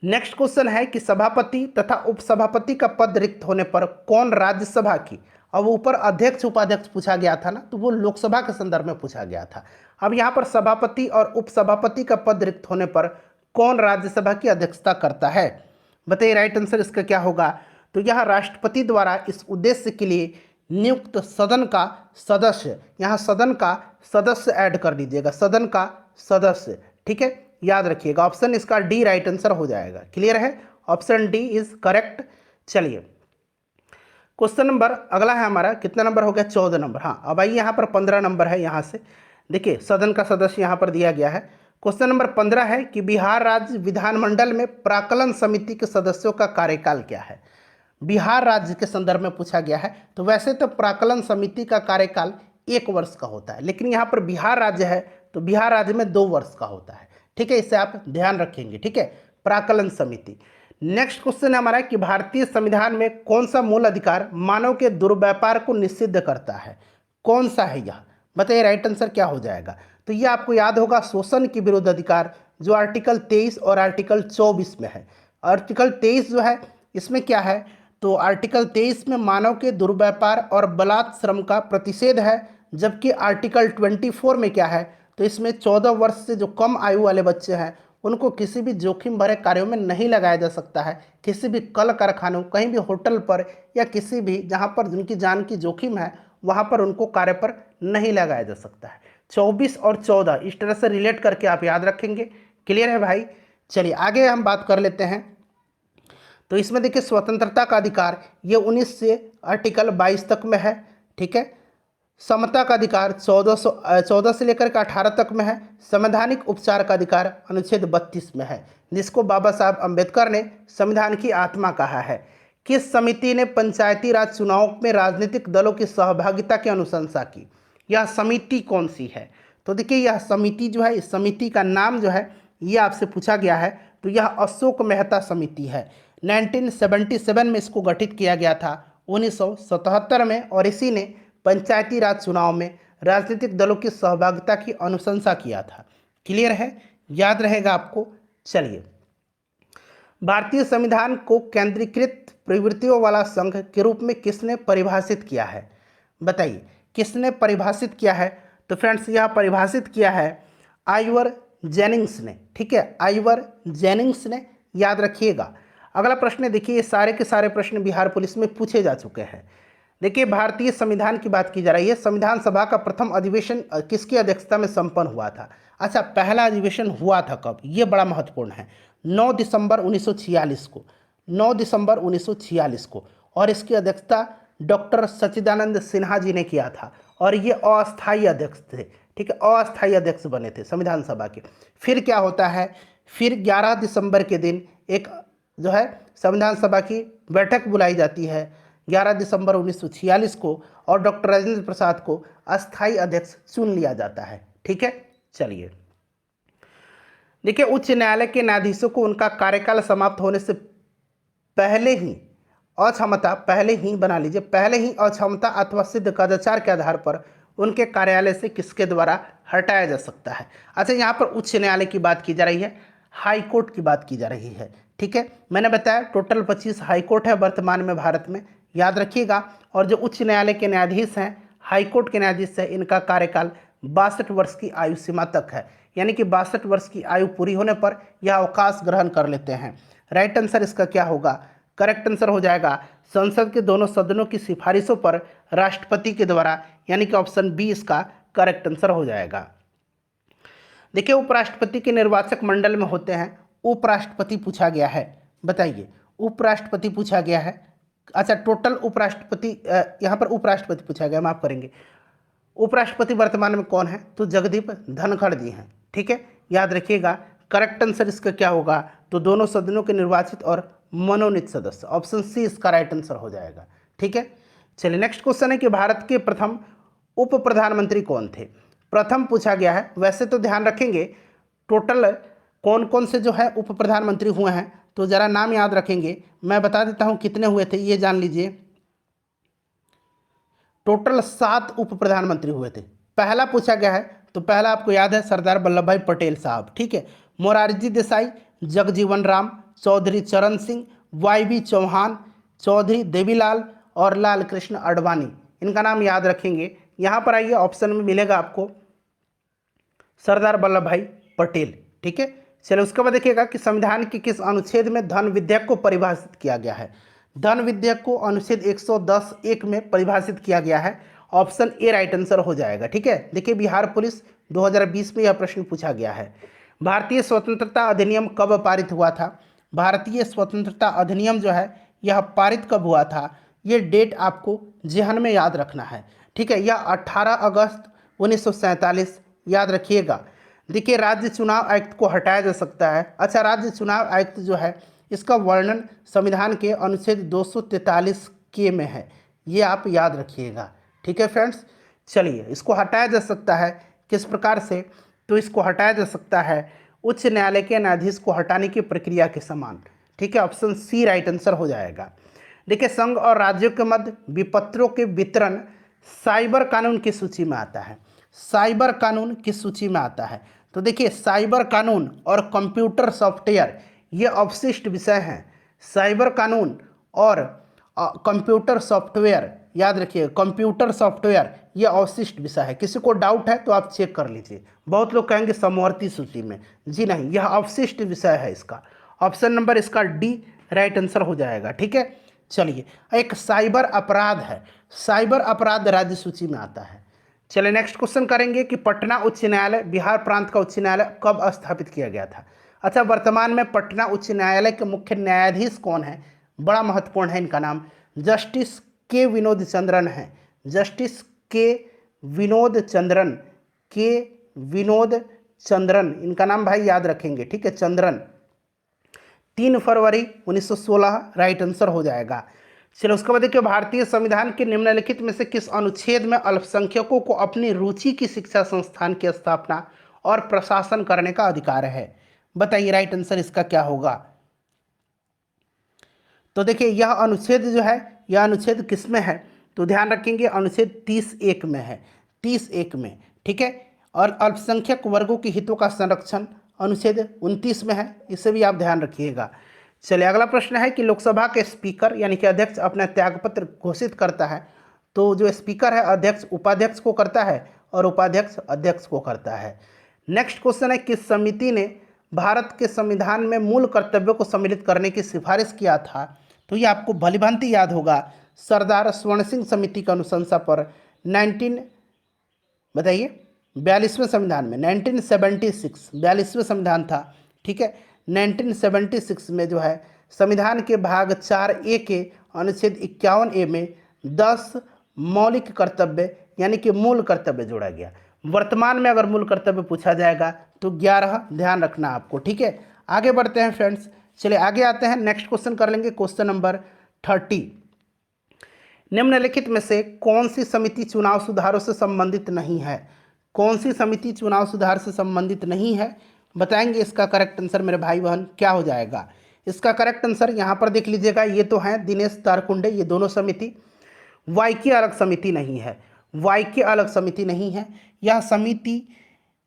नेक्स्ट क्वेश्चन है कि सभापति तथा उपसभापति का पद रिक्त होने पर कौन राज्यसभा की अब ऊपर अध्यक्ष उपाध्यक्ष पूछा गया था ना, तो वो लोकसभा के संदर्भ में पूछा गया था। अब यहाँ पर सभापति और उपसभापति का पद रिक्त होने पर कौन राज्यसभा की अध्यक्षता करता है? बताइए राइट आंसर इसका क्या होगा। तो यहाँ राष्ट्रपति द्वारा इस उद्देश्य के लिए नियुक्त सदन का सदस्य, यहाँ सदन का सदस्य ऐड कर दीजिएगा, सदन का सदस्य, ठीक है, याद रखिएगा। ऑप्शन इसका डी राइट आंसर हो जाएगा। क्लियर है, ऑप्शन डी इज करेक्ट। चलिए क्वेश्चन नंबर अगला है हमारा, कितना नंबर हो गया? 14 नंबर। हाँ, अब आइए यहाँ पर 15 नंबर है। यहाँ से देखिए सदन का सदस्य यहाँ पर दिया गया है। क्वेश्चन नंबर 15 है कि बिहार राज्य विधानमंडल में प्राक्कलन समिति के सदस्यों का कार्यकाल क्या है? बिहार राज्य के संदर्भ में पूछा गया है। तो वैसे तो प्राक्कलन समिति का कार्यकाल 1 वर्ष का होता है, लेकिन यहाँ पर बिहार राज्य है तो बिहार राज्य में 2 वर्ष का होता है, ठीक है, इससे आप ध्यान रखेंगे, ठीक है, प्राक्कलन समिति। नेक्स्ट क्वेश्चन है हमारा कि भारतीय संविधान में कौन सा मूल अधिकार मानव के दुर्व्यापार को निषिद्ध करता है? कौन सा है यह? बताइए राइट आंसर क्या हो जाएगा। तो ये आपको याद होगा शोषण के विरुद्ध अधिकार, जो आर्टिकल 23 और आर्टिकल 24 में है। आर्टिकल 23 जो है इसमें क्या है, तो आर्टिकल 23 में मानव के दुर्व्यापार और बलात् श्रम का प्रतिषेध है, जबकि आर्टिकल 24 में क्या है, तो इसमें 14 वर्ष से जो कम आयु वाले बच्चे हैं उनको किसी भी जोखिम भरे कार्यों में नहीं लगाया जा सकता है। किसी भी कल कारखानों, कहीं भी होटल पर या किसी भी जहां पर जिनकी जान की जोखिम है वहां पर उनको कार्य पर नहीं लगाया जा सकता है। 24 और 14 इस तरह से रिलेट करके आप याद रखेंगे। क्लियर है भाई। चलिए आगे हम बात कर लेते हैं। तो इसमें देखिए स्वतंत्रता का अधिकार ये 19 से आर्टिकल 22 तक में है, ठीक है। समता का अधिकार 14 से लेकर के 18 तक में है। संवैधानिक उपचार का अधिकार अनुच्छेद 32 में है, जिसको बाबा साहब अम्बेडकर ने संविधान की आत्मा कहा है। किस समिति ने पंचायती राज चुनाव में राजनीतिक दलों की सहभागिता की अनुशंसा की? यह समिति कौन सी है? तो देखिए यह समिति जो है, इस समिति का नाम जो है ये आपसे पूछा गया है। तो यह अशोक मेहता समिति है। 1977 में इसको गठित किया गया था, 1977 में, और इसी ने पंचायती राज चुनाव में राजनीतिक दलों की सहभागिता की अनुशंसा किया था। क्लियर है, याद रहेगा आपको। चलिए भारतीय संविधान को केंद्रीकृत प्रवृत्तियों वाला संघ के रूप में किसने परिभाषित किया है? बताइए किसने परिभाषित किया है? तो फ्रेंड्स यह परिभाषित किया है आइवर जेनिंग्स ने, ठीक है, आइवर जेनिंग्स ने, याद रखिएगा। अगला प्रश्न देखिए, ये सारे के सारे प्रश्न बिहार पुलिस में पूछे जा चुके हैं। देखिए भारतीय संविधान की बात की जा रही है। संविधान सभा का प्रथम अधिवेशन किसकी अध्यक्षता में संपन्न हुआ था? अच्छा, पहला अधिवेशन हुआ था कब? ये बड़ा महत्वपूर्ण है। 9 दिसंबर 1946 को, 9 दिसंबर 1946 को, और इसकी अध्यक्षता डॉक्टर सच्चिदानंद सिन्हा जी ने किया था, और ये अस्थायी अध्यक्ष थे, ठीक है, अस्थायी अध्यक्ष बने थे संविधान सभा के। फिर क्या होता है, फिर 11 दिसंबर के दिन एक जो है संविधान सभा की बैठक बुलाई जाती है 11 दिसंबर 1946 को, और डॉक्टर राजेंद्र प्रसाद को अस्थायी अध्यक्ष चुन लिया जाता है, ठीक है। चलिए देखिए उच्च न्यायालय के न्यायाधीशों को उनका कार्यकाल समाप्त होने से पहले ही अक्षमता, पहले ही बना लीजिए, पहले ही अक्षमता अथवा सिद्ध कदाचार के आधार पर उनके कार्यालय से किसके द्वारा हटाया जा सकता है? अच्छा, यहाँ पर उच्च न्यायालय की बात की जा रही है, हाई कोर्ट की बात की जा रही है, ठीक है। मैंने बताया टोटल 25 हाई कोर्ट है वर्तमान में भारत में, याद रखिएगा। और जो उच्च न्यायालय के न्यायाधीश हैं, हाई कोर्ट के न्यायाधीश हैं, इनका कार्यकाल 62 वर्ष की आयु सीमा तक है, यानी कि 62 वर्ष की आयु पूरी होने पर यह अवकाश ग्रहण कर लेते हैं। राइट आंसर इसका क्या होगा? करेक्ट आंसर हो जाएगा संसद के दोनों सदनों की सिफारिशों पर राष्ट्रपति के द्वारा, यानी कि ऑप्शन बी इसका करेक्ट आंसर हो जाएगा। देखिए उपराष्ट्रपति के निर्वाचक मंडल में होते हैं उपराष्ट्रपति पूछा गया है। बताइए उपराष्ट्रपति पूछा गया है। अच्छा, टोटल उपराष्ट्रपति, यहाँ पर उपराष्ट्रपति पूछा गया, माफ करेंगे। उपराष्ट्रपति वर्तमान में कौन है? तो जगदीप धनखड़ जी हैं, ठीक है, याद रखिएगा। करेक्ट आंसर इसका क्या होगा? तो दोनों सदनों के निर्वाचित और मनोनीत सदस्य, ऑप्शन सी इसका राइट आंसर हो जाएगा, ठीक है। चलिए नेक्स्ट क्वेश्चन है कि भारत के प्रथम उप प्रधानमंत्री कौन थे? प्रथम पूछा गया है। वैसे तो ध्यान रखेंगे टोटल कौन कौन से जो है उप प्रधानमंत्री हुए हैं, तो जरा नाम याद रखेंगे। मैं बता देता हूं कितने हुए थे, ये जान लीजिए। टोटल 7 उप प्रधानमंत्री हुए थे। पहला पूछा गया है तो पहला आपको याद है सरदार वल्लभ भाई पटेल साहब, ठीक है। मोरारजी देसाई, जगजीवन राम, चौधरी चरण सिंह, वाई बी चौहान, चौधरी देवीलाल और लाल कृष्ण आडवाणी, इनका नाम याद रखेंगे। यहाँ पर आइए, ऑप्शन में मिलेगा आपको सरदार वल्लभ भाई पटेल। ठीक है, चलिए उसके बाद देखिएगा कि संविधान के किस अनुच्छेद में धन विधेयक को परिभाषित किया गया है। धन विधेयक को अनुच्छेद 110(1) में परिभाषित किया गया है। ऑप्शन ए राइट आंसर हो जाएगा। ठीक है, देखिए बिहार पुलिस 2020 में यह प्रश्न पूछा गया है। भारतीय स्वतंत्रता अधिनियम कब पारित हुआ था? भारतीय स्वतंत्रता अधिनियम जो है यह पारित कब हुआ था, ये डेट आपको जेहन में याद रखना है। ठीक है, यह 18 अगस्त 1947 याद रखिएगा। देखिए राज्य चुनाव आयुक्त को हटाया जा सकता है। अच्छा, राज्य चुनाव आयुक्त जो है इसका वर्णन संविधान के अनुच्छेद 243 के में है, ये आप याद रखिएगा। ठीक है फ्रेंड्स, चलिए इसको हटाया जा सकता है किस प्रकार से, तो इसको हटाया जा सकता है उच्च न्यायालय के न्यायाधीश को हटाने की प्रक्रिया के समान। ठीक है, ऑप्शन सी राइट आंसर हो जाएगा। देखिए संघ और राज्यों के मध्य विपत्रों के वितरण साइबर कानून की सूची में आता है। साइबर कानून की सूची में आता है। तो देखिए साइबर कानून और कंप्यूटर सॉफ्टवेयर ये अवशिष्ट विषय हैं। साइबर कानून और कंप्यूटर सॉफ्टवेयर याद रखिए, कंप्यूटर सॉफ्टवेयर ये अवशिष्ट विषय है। किसी को डाउट है तो आप चेक कर लीजिए। बहुत लोग कहेंगे समवर्ती सूची में, जी नहीं, यह अवशिष्ट विषय है। इसका ऑप्शन नंबर इसका डी राइट आंसर हो जाएगा। ठीक है, चलिए एक साइबर अपराध है, साइबर अपराध राज्य सूची में आता है। चलिए नेक्स्ट क्वेश्चन करेंगे कि पटना उच्च न्यायालय बिहार प्रांत का उच्च न्यायालय कब स्थापित किया गया था। अच्छा, वर्तमान में पटना उच्च न्यायालय के मुख्य न्यायाधीश कौन है? बड़ा महत्वपूर्ण है, इनका नाम जस्टिस के विनोद चंद्रन है। जस्टिस के विनोद चंद्रन, के विनोद चंद्रन इनका नाम भाई याद रखेंगे। ठीक है, चंद्रन। 3 फरवरी 1916 राइट आंसर हो जाएगा। चलो उसके बाद देखिए भारतीय संविधान के निम्नलिखित में से किस अनुच्छेद में अल्पसंख्यकों को अपनी रुचि की शिक्षा संस्थान की स्थापना और प्रशासन करने का अधिकार है? बताइए राइट आंसर इसका क्या होगा। तो देखिए यह अनुच्छेद जो है, यह अनुच्छेद किस में है, तो ध्यान रखेंगे अनुच्छेद 30(1) में है। 30(1) में। ठीक है, और अल्पसंख्यक वर्गों के हितों का संरक्षण अनुच्छेद 29 में है, इसे भी आप ध्यान रखिएगा। चलिए अगला प्रश्न है कि लोकसभा के स्पीकर यानी कि अध्यक्ष अपना त्यागपत्र घोषित करता है, तो जो स्पीकर है अध्यक्ष उपाध्यक्ष को करता है और उपाध्यक्ष अध्यक्ष को करता है। नेक्स्ट क्वेश्चन है किस समिति ने भारत के संविधान में मूल कर्तव्यों को सम्मिलित करने की सिफारिश किया था? तो ये आपको भलीभांति याद होगा, सरदार स्वर्ण सिंह समिति की अनुशंसा पर 42वें संविधान में 1976 42वें संविधान था। ठीक है, 1976 में जो है संविधान के भाग 4A के अनुच्छेद 51A में 10 मौलिक कर्तव्य यानी कि मूल कर्तव्य जोड़ा गया। वर्तमान में अगर मूल कर्तव्य पूछा जाएगा तो 11 ध्यान रखना आपको। ठीक है, आगे बढ़ते हैं फ्रेंड्स। चलिए आगे आते हैं, नेक्स्ट क्वेश्चन कर लेंगे, क्वेश्चन नंबर 30। निम्नलिखित में से कौन सी समिति चुनाव सुधारों से संबंधित नहीं है? कौन सी समिति चुनाव सुधार से संबंधित नहीं है, बताएंगे इसका करेक्ट आंसर मेरे भाई बहन क्या हो जाएगा। इसका करेक्ट आंसर यहाँ पर देख लीजिएगा, ये तो हैं दिनेश तारकुंडे, ये दोनों समिति। वाई की अलग समिति नहीं है, वाई की अलग समिति नहीं है। यह समिति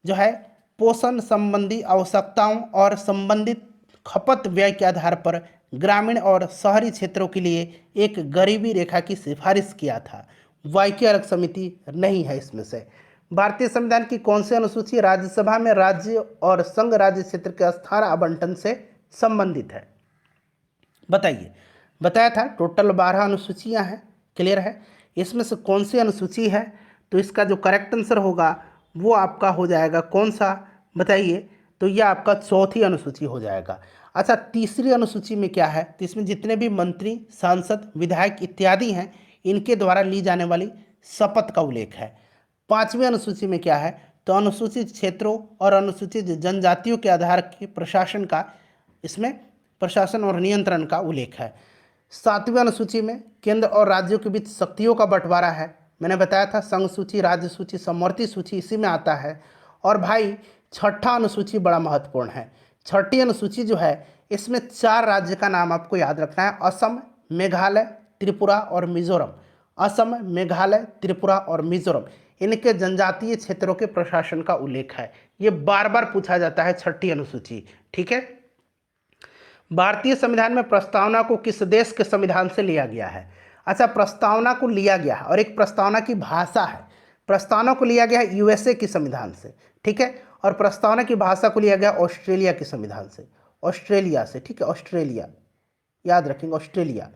जो है पोषण संबंधी आवश्यकताओं और संबंधित खपत व्यय के आधार पर ग्रामीण और शहरी क्षेत्रों के लिए एक गरीबी रेखा की सिफारिश किया था। वाई की अलग समिति नहीं है इसमें से। भारतीय संविधान की कौन सी अनुसूची राज्यसभा में राज्य और संघ राज्य क्षेत्र के स्थान आवंटन से संबंधित है? बताइए, बताया था टोटल 12 अनुसूचियां हैं, क्लियर है। इसमें से कौन सी अनुसूची है, तो इसका जो करेक्ट आंसर होगा वो आपका हो जाएगा कौन सा, बताइए। तो यह आपका चौथी अनुसूची हो जाएगा। अच्छा, तीसरी अनुसूची में क्या है, तो इसमें जितने भी मंत्री सांसद विधायक इत्यादि हैं इनके द्वारा ली जाने वाली शपथ का उल्लेख है। 5वीं अनुसूची में क्या है, तो अनुसूचित क्षेत्रों और अनुसूचित जनजातियों के आधार के प्रशासन का, इसमें प्रशासन और नियंत्रण का उल्लेख है। 7वीं अनुसूची में केंद्र और राज्यों के बीच शक्तियों का बंटवारा है। मैंने बताया था संघ सूची, राज्य सूची, समवर्ती सूची इसी में आता है। और भाई 6ठा अनुसूची बड़ा महत्वपूर्ण है। 6ठी अनुसूची जो है इसमें 4 राज्य का नाम आपको याद रखना है, असम, मेघालय, त्रिपुरा और मिजोरम। असम, मेघालय, त्रिपुरा और मिजोरम, इनके जनजातीय क्षेत्रों के प्रशासन का उल्लेख है। ये बार बार पूछा जाता है 6ठी अनुसूची। ठीक है, भारतीय संविधान में प्रस्तावना को किस देश के संविधान से लिया गया है? अच्छा, प्रस्तावना को लिया गया है और एक प्रस्तावना की भाषा है। प्रस्तावना को लिया गया है यूएसए की संविधान से, ठीक है, और प्रस्तावना की भाषा को लिया गया ऑस्ट्रेलिया के संविधान से, ऑस्ट्रेलिया से, ठीक है, ऑस्ट्रेलिया, याद रखेंगे ऑस्ट्रेलिया।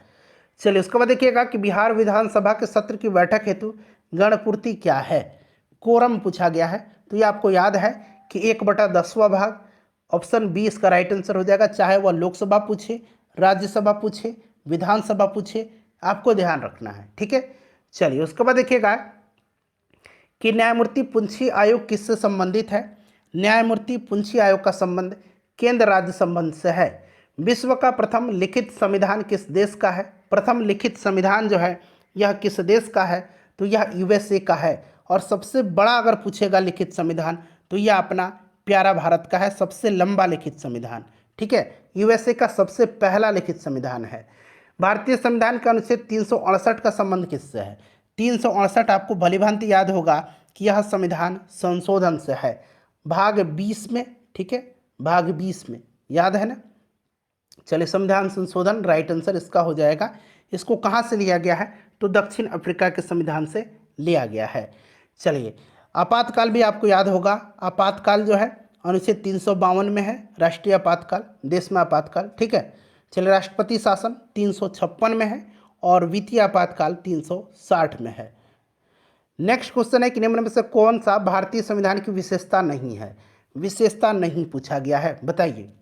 चलिए उसके बाद देखिएगा कि बिहार विधानसभा के सत्र की बैठक हेतु गणपूर्ति क्या है, कोरम पूछा गया है। तो ये आपको याद है कि 1/10वां भाग। ऑप्शन बी इसका राइट आंसर हो जाएगा, चाहे वह लोकसभा पूछे, राज्यसभा पूछे, विधानसभा पूछे, आपको ध्यान रखना है, ठीक है। चलिए उसके बाद देखिएगा कि न्यायमूर्ति पुंछी आयोग किससे संबंधित है। न्यायमूर्ति पुंछी आयोग का संबंध केंद्र राज्य संबंध से है। विश्व का प्रथम लिखित संविधान किस देश का है। प्रथम लिखित संविधान जो है यह किस देश का है, तो यह यूएसए का है। और सबसे बड़ा अगर पूछेगा लिखित संविधान तो यह अपना प्यारा भारत का है, सबसे लंबा लिखित संविधान, ठीक है, यूएसए का सबसे पहला लिखित संविधान है। भारतीय संविधान का अनुच्छेद 368 का संबंध किससे है। 368 आपको भलीभांति याद होगा कि यह संविधान संशोधन से है, भाग 20 में, ठीक है, भाग 20 में, याद है ना। चलिए संविधान संशोधन राइट आंसर इसका हो जाएगा। इसको कहाँ से लिया गया है, तो दक्षिण अफ्रीका के संविधान से लिया गया है। चलिए आपातकाल भी आपको याद होगा। आपातकाल जो है अनुच्छेद 352 में है, राष्ट्रीय आपातकाल, देश में आपातकाल, ठीक है। चलिए राष्ट्रपति शासन 356 में है और वित्तीय आपातकाल 360 में है। नेक्स्ट क्वेश्चन है कि निम्न में से कौन सा भारतीय संविधान की विशेषता नहीं है। विशेषता नहीं पूछा गया है, बताइए।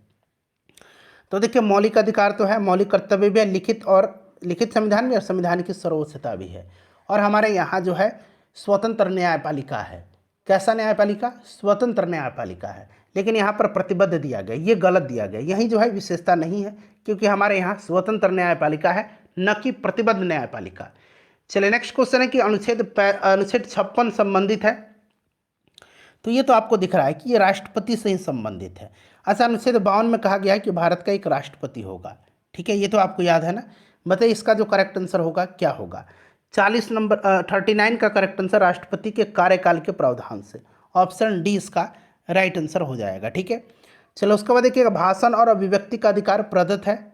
तो देखिए मौलिक अधिकार तो है, मौलिक कर्तव्य भी है, लिखित संविधान में और संविधान की सर्वोच्चता भी है। और हमारे यहाँ जो है स्वतंत्र न्यायपालिका है। कैसा न्यायपालिका, स्वतंत्र न्यायपालिका है, लेकिन यहाँ पर प्रतिबद्ध दिया गया, ये गलत दिया गया, यही जो है विशेषता नहीं है, क्योंकि हमारे यहाँ स्वतंत्र न्यायपालिका है, न कि प्रतिबद्ध न्यायपालिका। चलिए नेक्स्ट क्वेश्चन है कि अनुच्छेद 56 संबंधित है। तो ये तो आपको दिख रहा है कि ये राष्ट्रपति से ही संबंधित है। अच्छा, अनुच्छेद 52 में कहा गया है कि भारत का एक राष्ट्रपति होगा, ठीक है, ये तो आपको याद है ना। बताइए इसका जो करेक्ट आंसर होगा क्या होगा। 39 का करेक्ट आंसर राष्ट्रपति के कार्यकाल के प्रावधान से, ऑप्शन डी इसका राइट आंसर हो जाएगा, ठीक है। चलो उसके बाद देखिएगा भाषण और अभिव्यक्ति का अधिकार प्रदत्त है।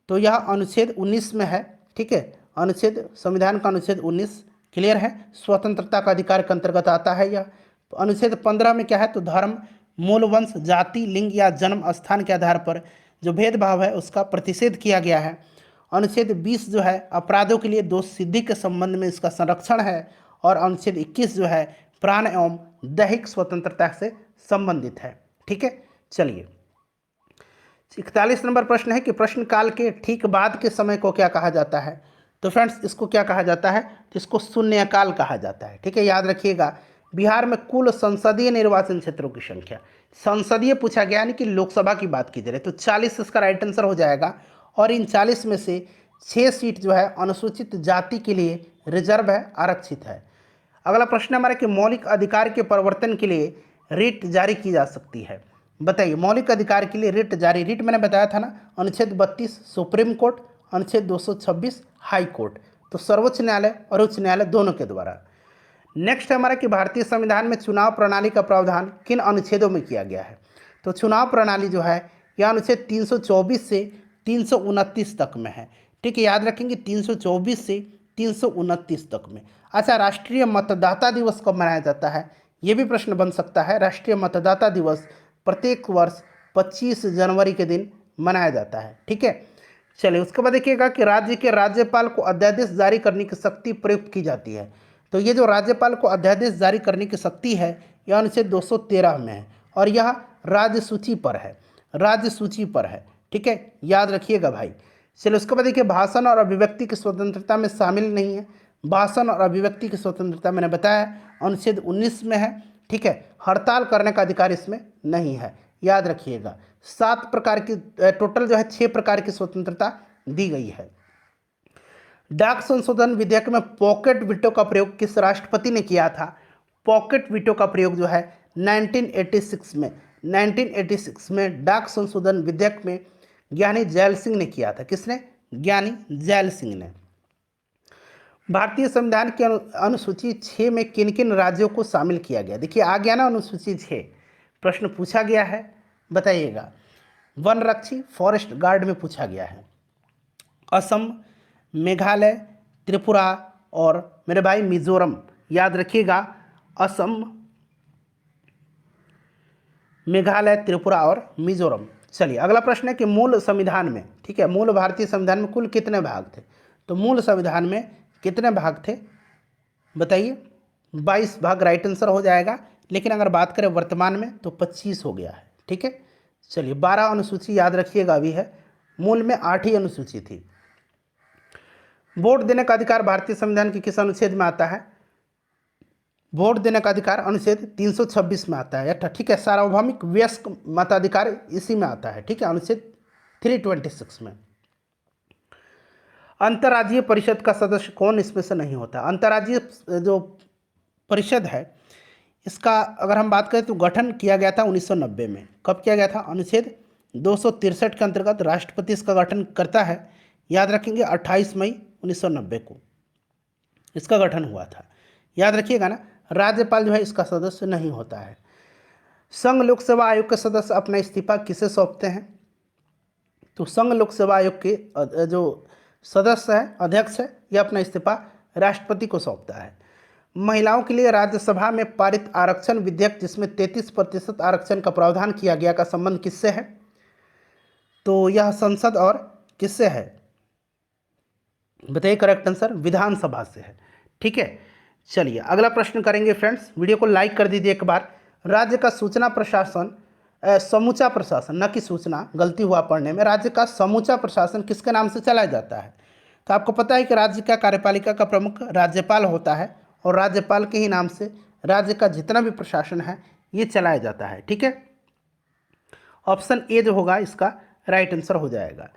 तो यह अनुच्छेद 19 में है, ठीक है, अनुच्छेद संविधान का अनुच्छेद 19 क्लियर है, स्वतंत्रता का अधिकार के अंतर्गत आता है यह। तो अनुच्छेद 15 में क्या है, तो धर्म, मूल वंश, जाति, लिंग या जन्म स्थान के आधार पर जो भेदभाव है उसका प्रतिषेध किया गया है। अनुच्छेद 20 जो है अपराधों के लिए दोष सिद्धि के संबंध में इसका संरक्षण है। और अनुच्छेद 21 जो है प्राण एवं दैहिक स्वतंत्रता से संबंधित है, ठीक है। चलिए 41 नंबर प्रश्न है कि प्रश्नकाल के ठीक बाद के समय को क्या कहा जाता है। तो फ्रेंड्स इसको क्या कहा जाता है, तो इसको शून्यकाल कहा जाता है, ठीक है, याद रखिएगा। बिहार में कुल संसदीय निर्वाचन क्षेत्रों की संख्या, संसदीय पूछा गया यानी कि लोकसभा की बात की जा रही है, तो 40 इसका राइट आंसर हो जाएगा। और इन 40 में से 6 सीट जो है अनुसूचित जाति के लिए रिजर्व है, आरक्षित है। अगला प्रश्न हमारा कि मौलिक अधिकार के परिवर्तन के लिए रिट जारी की जा सकती है। बताइए मौलिक अधिकार के लिए रिट जारी, रिट मैंने बताया था ना, अनुच्छेद 32 सुप्रीम कोर्ट, अनुच्छेद 226 हाई कोर्ट, तो सर्वोच्च न्यायालय और उच्च न्यायालय दोनों के द्वारा। नेक्स्ट है हमारा कि भारतीय संविधान में चुनाव प्रणाली का प्रावधान किन अनुच्छेदों में किया गया है। तो चुनाव प्रणाली जो है यह अनुच्छेद 324 से 329 तक में है, ठीक है, याद रखेंगे 324 से 329 तक में। अच्छा, राष्ट्रीय मतदाता दिवस कब मनाया जाता है, ये भी प्रश्न बन सकता है। राष्ट्रीय मतदाता दिवस प्रत्येक वर्ष 25 जनवरी के दिन मनाया जाता है, ठीक है। चलिए उसके बाद देखिएगा कि राज्य के राज्यपाल को अध्यादेश जारी करने की शक्ति प्रयुक्त की जाती है। तो ये जो राज्यपाल को अध्यादेश जारी करने की शक्ति है यह अनुच्छेद 213 में है और यह राज्य सूची पर है, राज्य सूची पर है, ठीक है, याद रखिएगा भाई। चलिए उसके बाद देखिए भाषण और अभिव्यक्ति की स्वतंत्रता में शामिल नहीं है। भाषण और अभिव्यक्ति की स्वतंत्रता मैंने बताया अनुच्छेद 19 में है, ठीक है। हड़ताल करने का अधिकार इसमें नहीं है, याद रखिएगा। 7 प्रकार की टोटल जो है 6 प्रकार की स्वतंत्रता दी गई है। डाक संशोधन विधेयक में पॉकेट वीटो का प्रयोग किस राष्ट्रपति ने किया था। पॉकेट वीटो का प्रयोग जो है 1986 में डाक संशोधन विधेयक में ज्ञानी जैल सिंह ने किया था। किसने, ज्ञानी जैल सिंह ने। भारतीय संविधान की अनुसूची 6 में किन किन राज्यों को शामिल किया गया। देखिए आ गया ना अनुसूची 6, प्रश्न पूछा गया है, बताइएगा। वनरक्षी फॉरेस्ट गार्ड में पूछा गया है। असम, मेघालय, त्रिपुरा और मेरे भाई मिजोरम, याद रखिएगा, असम, मेघालय, त्रिपुरा और मिजोरम। चलिए अगला प्रश्न है कि मूल संविधान में, ठीक है, मूल भारतीय संविधान में कुल कितने भाग थे? तो मूल संविधान में कितने भाग थे बताइए? 22 भाग राइट आंसर हो जाएगा। लेकिन अगर बात करें वर्तमान में तो 25 हो गया है, ठीक है। चलिए 12 अनुसूची याद रखिएगा अभी है, मूल में 8 ही अनुसूची थी। वोट देने का अधिकार भारतीय संविधान के किस अनुच्छेद में आता है? वोट देने का अधिकार अनुच्छेद 326 में आता है, ठीक है। सार्वभौमिक वयस्क मताधिकार इसी में आता है, ठीक है, अनुच्छेद 326 में। अंतर्राज्यीय परिषद का सदस्य कौन इसमें से नहीं होता? अंतर्राज्यीय जो परिषद है इसका अगर हम बात करें तो गठन किया गया था 1990 में। कब किया गया था? अनुच्छेद 263 के अंतर्गत राष्ट्रपति इसका गठन करता है, याद रखेंगे 28 मई 1990 को इसका गठन हुआ था, याद रखिएगा ना। राज्यपाल जो है इसका सदस्य नहीं होता है। संघ लोक सेवा आयोग के सदस्य अपना इस्तीफा किसे सौंपते हैं? तो संघ लोक सेवा आयोग के जो सदस्य है, अध्यक्ष है, यह अपना इस्तीफा राष्ट्रपति को सौंपता है। महिलाओं के लिए राज्यसभा में पारित आरक्षण विधेयक जिसमें 33% आरक्षण का प्रावधान किया गया का संबंध किससे है? तो यह संसद और किससे है बताइए? करेक्ट आंसर विधानसभा से है, ठीक है। चलिए अगला प्रश्न करेंगे फ्रेंड्स, वीडियो को लाइक कर दीजिए एक बार। राज्य का सूचना प्रशासन, समूचा प्रशासन, न कि सूचना, गलती हुआ पढ़ने में, राज्य का समूचा प्रशासन किसके नाम से चलाया जाता है? तो आपको पता है कि राज्य का कार्यपालिका का प्रमुख राज्यपाल होता है और राज्यपाल के ही नाम से राज्य का जितना भी प्रशासन है ये चलाया जाता है, ठीक है। ऑप्शन ए जो होगा इसका राइट आंसर हो जाएगा।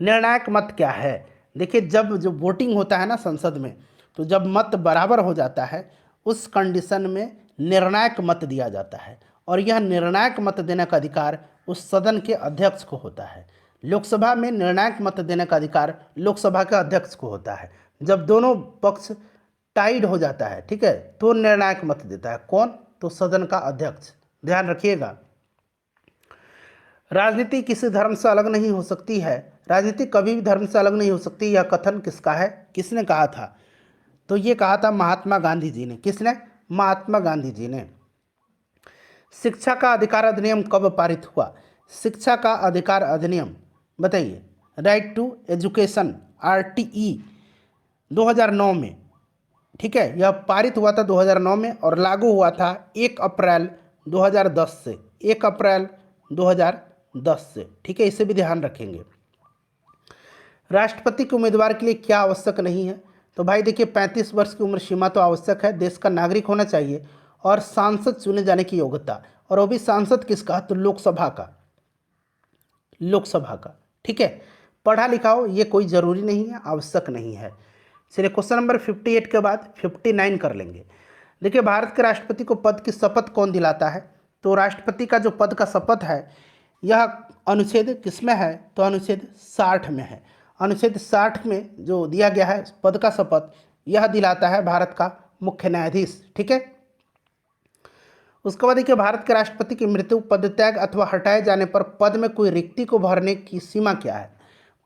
निर्णायक मत क्या है? देखिए जब जो वोटिंग होता है ना संसद में, तो जब मत बराबर हो जाता है उस कंडीशन में निर्णायक मत दिया जाता है, और यह निर्णायक मत देने का अधिकार उस सदन के अध्यक्ष को होता है। लोकसभा में निर्णायक मत देने का अधिकार लोकसभा के अध्यक्ष को होता है। जब दोनों पक्ष टाइड हो जाता है, ठीक है, तो निर्णायक मत देता है कौन? तो सदन का अध्यक्ष, ध्यान रखिएगा। राजनीति किसी धर्म से अलग नहीं हो सकती है, राजनीति कभी भी धर्म से अलग नहीं हो सकती, यह कथन किसका है? किसने कहा था? तो ये कहा था महात्मा गांधी जी ने। किसने? महात्मा गांधी जी ने। शिक्षा का अधिकार अधिनियम कब पारित हुआ? शिक्षा का अधिकार अधिनियम बताइए। राइट टू एजुकेशन, RTE 2009 में, ठीक है, यह पारित हुआ था 2009 में और लागू हुआ था 1 अप्रैल 2010 से, 1 अप्रैल 2010 से, ठीक है, इसे भी ध्यान रखेंगे। राष्ट्रपति के उम्मीदवार के लिए क्या आवश्यक नहीं है? तो भाई देखिए 35 वर्ष की उम्र सीमा तो आवश्यक है, देश का नागरिक होना चाहिए, और सांसद चुने जाने की योग्यता, और वो भी सांसद किसका? तो लोकसभा का, लोकसभा का, ठीक है। पढ़ा लिखा हो ये कोई ज़रूरी नहीं है, आवश्यक नहीं है। चलिए क्वेश्चन नंबर 58 के बाद 59 कर लेंगे। देखिए भारत के राष्ट्रपति को पद की शपथ कौन दिलाता है? तो राष्ट्रपति का जो पद का शपथ है यह अनुच्छेद किसमें है? तो अनुच्छेद 60 में है। अनुच्छेद 60 में जो दिया गया है पद का शपथ, यह दिलाता है भारत का मुख्य न्यायाधीश, ठीक है। उसके बाद देखिए भारत के राष्ट्रपति की मृत्यु, पदत्याग अथवा हटाए जाने पर पद में कोई रिक्ति को भरने की सीमा क्या है?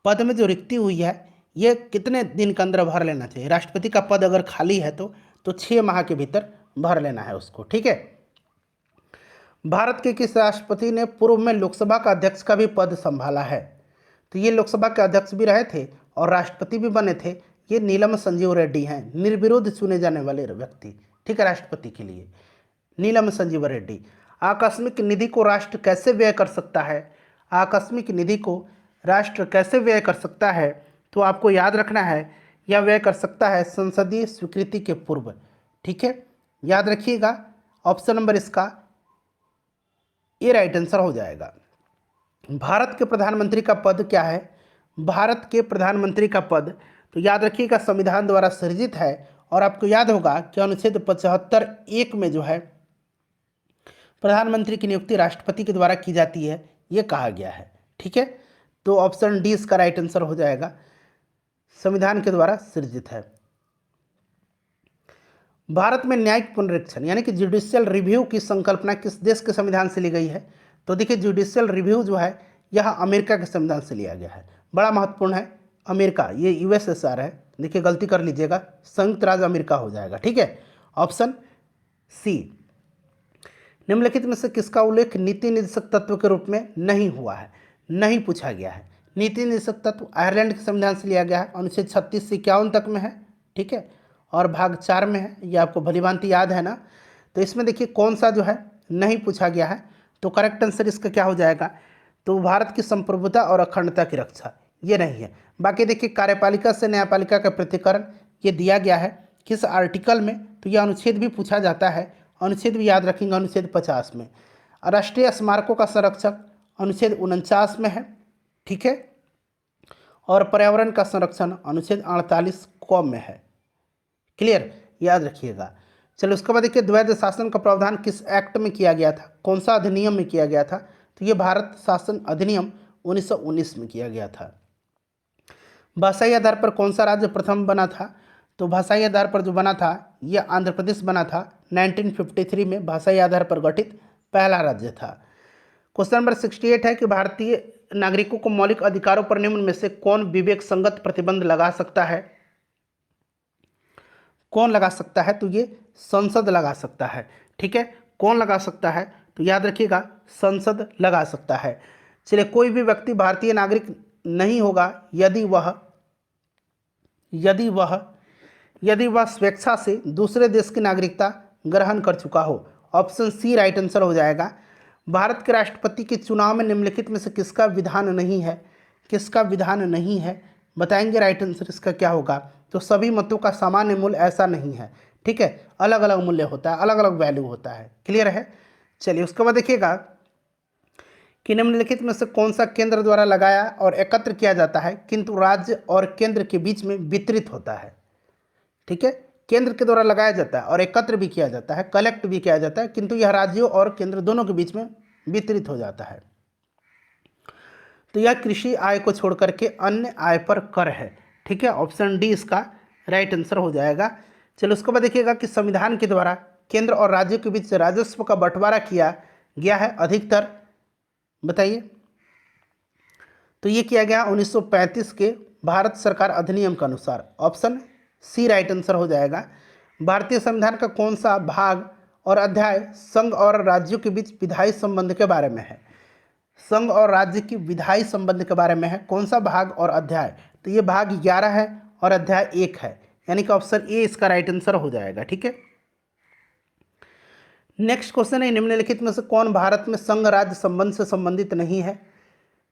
पद में जो रिक्ति हुई है ये कितने दिन के अंदर भर लेना चाहिए? राष्ट्रपति का पद अगर खाली है तो 6 माह के भीतर भर लेना है उसको, ठीक है। भारत के किस राष्ट्रपति ने पूर्व में लोकसभा का अध्यक्ष का भी पद संभाला है? तो ये लोकसभा के अध्यक्ष भी रहे थे और राष्ट्रपति भी बने थे। ये नीलम संजीव रेड्डी हैं, निर्विरोध चुने जाने वाले व्यक्ति, ठीक है, राष्ट्रपति के लिए नीलम संजीव रेड्डी। आकस्मिक निधि को राष्ट्र कैसे व्यय कर सकता है? आकस्मिक निधि को राष्ट्र कैसे व्यय कर सकता है? तो आपको याद रखना है यह व्यय कर सकता है संसदीय स्वीकृति के पूर्व, ठीक है, याद रखिएगा। ऑप्शन नंबर इसका ये राइट आंसर हो जाएगा। भारत के प्रधानमंत्री का पद क्या है? भारत के प्रधानमंत्री का पद तो याद रखिएगा संविधान द्वारा सृजित है, और आपको याद होगा कि अनुच्छेद 75(1) में जो है प्रधानमंत्री की नियुक्ति राष्ट्रपति के द्वारा की जाती है, ये कहा गया है, ठीक है। तो ऑप्शन डी इसका राइट आंसर हो जाएगा, संविधान के द्वारा सृजित है। भारत में न्यायिक पुनरीक्षण यानी कि जुडिशियल रिव्यू की संकल्पना किस देश के संविधान से ली गई है? तो देखिए जुडिशियल रिव्यू जो है यह अमेरिका के संविधान से लिया गया है, बड़ा महत्वपूर्ण है। अमेरिका, ये USSR है, देखिए गलती कर लीजिएगा, संयुक्त राज्य अमेरिका हो जाएगा। ठीक है, ऑप्शन सी। निम्नलिखित में से किसका उल्लेख नीति निर्देशक तत्व के रूप में नहीं हुआ है, नहीं पूछा गया है। नीति निर्देशक तत्व आयरलैंड के संविधान से लिया गया है, अनुच्छेद 36 से 51 तक में है। ठीक है, और भाग 4 में है, ये आपको भलीभांति याद है ना। तो इसमें देखिए कौन सा जो है नहीं पूछा गया है, तो करेक्ट आंसर इसका क्या हो जाएगा, तो भारत की संप्रभुता और अखंडता की रक्षा, ये नहीं है। बाकी देखिए कार्यपालिका से न्यायपालिका का पृथक्करण ये दिया गया है किस आर्टिकल में, तो यह अनुच्छेद भी पूछा जाता है, अनुच्छेद भी याद रखेंगे, अनुच्छेद 50 में। राष्ट्रीय स्मारकों का संरक्षक अनुच्छेद 49 में है। ठीक है, और पर्यावरण का संरक्षण अनुच्छेद 48 क में है। क्लियर, याद रखिएगा। चलो उसके बाद देखिए द्वैध शासन का प्रावधान किस एक्ट में किया गया था, कौन सा अधिनियम में किया गया था, तो ये भारत शासन अधिनियम 1919 में किया गया था। भाषाई आधार पर कौन सा राज्य प्रथम बना था, तो भाषाई आधार पर जो बना था यह आंध्र प्रदेश बना था। 1953 में भाषाई आधार पर गठित पहला राज्य था। क्वेश्चन नंबर 68 है कि भारतीय नागरिकों को मौलिक अधिकारों पर निम्न में से कौन विवेक संगत प्रतिबंध लगा सकता है, कौन लगा सकता है, तो ये संसद लगा सकता है। ठीक है, कौन लगा सकता है, तो याद रखिएगा संसद लगा सकता है। चलिए, कोई भी व्यक्ति भारतीय नागरिक नहीं होगा यदि वह स्वेच्छा से दूसरे देश की नागरिकता ग्रहण कर चुका हो। ऑप्शन सी राइट आंसर हो जाएगा। भारत के राष्ट्रपति के चुनाव में निम्नलिखित में से किसका विधान नहीं है, किसका विधान नहीं है, बताएंगे राइट आंसर इसका क्या होगा, तो सभी मतों का सामान्य मूल्य ऐसा नहीं है। ठीक है, अलग अलग मूल्य होता है, अलग अलग वैल्यू होता है। क्लियर है। चलिए उसके बाद देखिएगा कि निम्नलिखित में से कौन सा केंद्र द्वारा लगाया और एकत्र किया जाता है किंतु राज्य और केंद्र के बीच में वितरित होता है। ठीक है, केंद्र के द्वारा लगाया जाता है और एकत्र भी किया जाता है, कलेक्ट भी किया जाता है, किंतु यह राज्यों और केंद्र दोनों के बीच में वितरित हो जाता है। तो यह कृषि आय को छोड़ करके अन्य आय पर कर है। ठीक है, ऑप्शन डी इसका राइट आंसर हो जाएगा। चलो उसके बाद देखिएगा कि संविधान के द्वारा केंद्र और राज्यों के बीच राजस्व का बंटवारा किया गया है अधिकतर, बताइए। तो ये किया गया 1935 के भारत सरकार अधिनियम के अनुसार। ऑप्शन सी राइट आंसर हो जाएगा। भारतीय संविधान का कौन सा भाग और अध्याय संघ और राज्यों के बीच विधायी संबंध के बारे में है, संघ और राज्य की विधायी संबंध के बारे में है, कौन सा भाग और अध्याय, तो ये भाग 11 है और अध्याय 1 है, यानी कि ऑप्शन ए इसका राइट आंसर हो जाएगा। ठीक है, नेक्स्ट क्वेश्चन है निम्नलिखित में से कौन भारत में संघ राज्य संबंध से संबंधित नहीं है,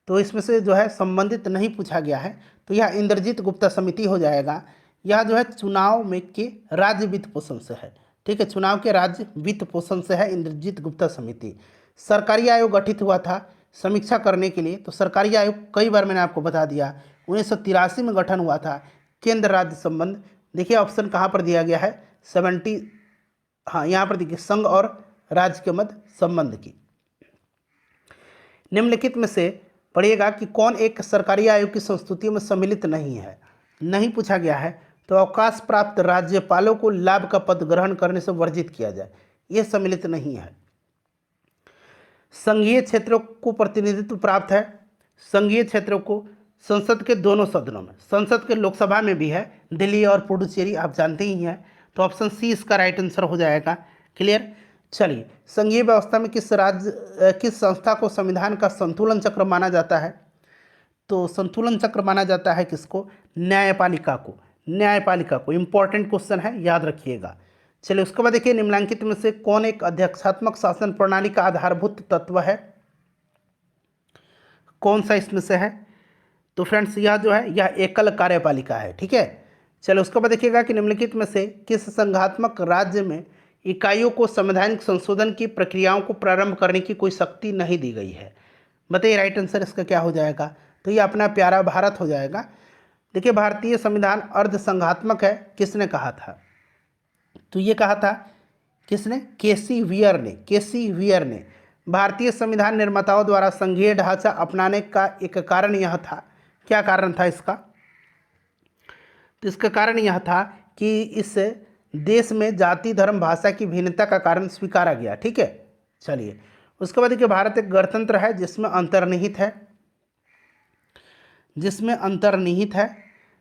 तो इसमें से जो है संबंधित नहीं पूछा गया है, तो यह इंद्रजीत गुप्ता समिति हो जाएगा। यह जो है चुनाव में के राज्य वित्त पोषण से है। ठीक है, चुनाव के राज्य वित्त पोषण से है इंद्रजीत गुप्ता समिति। सरकारी आयोग गठित हुआ था समीक्षा करने के लिए, तो सरकारी आयोग कई बार मैंने आपको बता दिया 1983 में गठन हुआ था। केंद्र राज्य संबंध, देखिए ऑप्शन कहाँ पर दिया गया है 70, हाँ यहाँ पर देखिए संघ और राज्य के मध्य संबंध की। निम्नलिखित में से पढ़िएगा कि कौन एक सरकारी आयोग की संस्तुतियों में सम्मिलित नहीं है, नहीं पूछा गया है, तो अवकाश प्राप्त राज्यपालों को लाभ का पद ग्रहण करने से वर्जित किया जाए, यह सम्मिलित नहीं है। संघीय क्षेत्रों को प्रतिनिधित्व प्राप्त है, संघीय क्षेत्रों को संसद के दोनों सदनों में, संसद के लोकसभा में भी है, दिल्ली और पुडुचेरी आप जानते ही हैं, तो ऑप्शन सी इसका राइट आंसर हो जाएगा। क्लियर। चलिए, संघीय व्यवस्था में किस संस्था को संविधान का संतुलन चक्र माना जाता है, तो संतुलन चक्र माना जाता है किसको, न्यायपालिका को, न्यायपालिका को। इंपॉर्टेंट क्वेश्चन है, याद रखिएगा। चलिए उसके बाद देखिए निम्नलिखित में से कौन एक अध्यक्षात्मक शासन प्रणाली का आधारभूत तत्व है, कौन सा इसमें से है, तो फ्रेंड्स यह जो है यह एकल कार्यपालिका है। ठीक है, चलो उसके बाद देखिएगा कि निम्नलिखित में से किस संघात्मक राज्य में इकाइयों को संवैधानिक संशोधन की प्रक्रियाओं को प्रारंभ करने की कोई शक्ति नहीं दी गई है, बताइए राइट आंसर इसका क्या हो जाएगा, तो ये अपना प्यारा भारत हो जाएगा। देखिए भारतीय संविधान अर्ध संघात्मक है, किसने कहा था, तो ये कहा था किसने, केसी वियर ने। भारतीय संविधान निर्माताओं द्वारा संघीय ढांचा अपनाने का एक कारण यह था, क्या कारण था इसका, तो इसका कारण यह था कि इस देश में जाति धर्म भाषा की भिन्नता का कारण स्वीकारा गया। ठीक है, चलिए उसके बाद देखिए भारत एक गणतंत्र है जिसमें अंतर्निहित है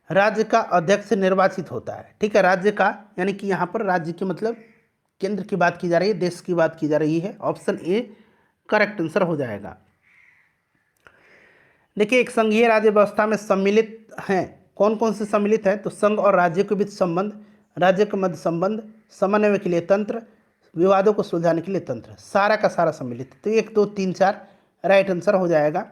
राज्य का अध्यक्ष निर्वाचित होता है। ठीक है, राज्य का यानी कि यहाँ पर राज्य के मतलब केंद्र की बात की जा रही है, देश की बात की जा रही है। ऑप्शन ए करेक्ट आंसर हो जाएगा। देखिए, एक संघीय राज्य व्यवस्था में सम्मिलित हैं, कौन कौन से सम्मिलित हैं? तो संघ और राज्य के बीच संबंध, राज्य के मध्य संबंध, समन्वय के लिए तंत्र, विवादों को सुलझाने के लिए तंत्र, सारा का सारा सम्मिलित। तो 1 2 3 4 राइट आंसर हो जाएगा।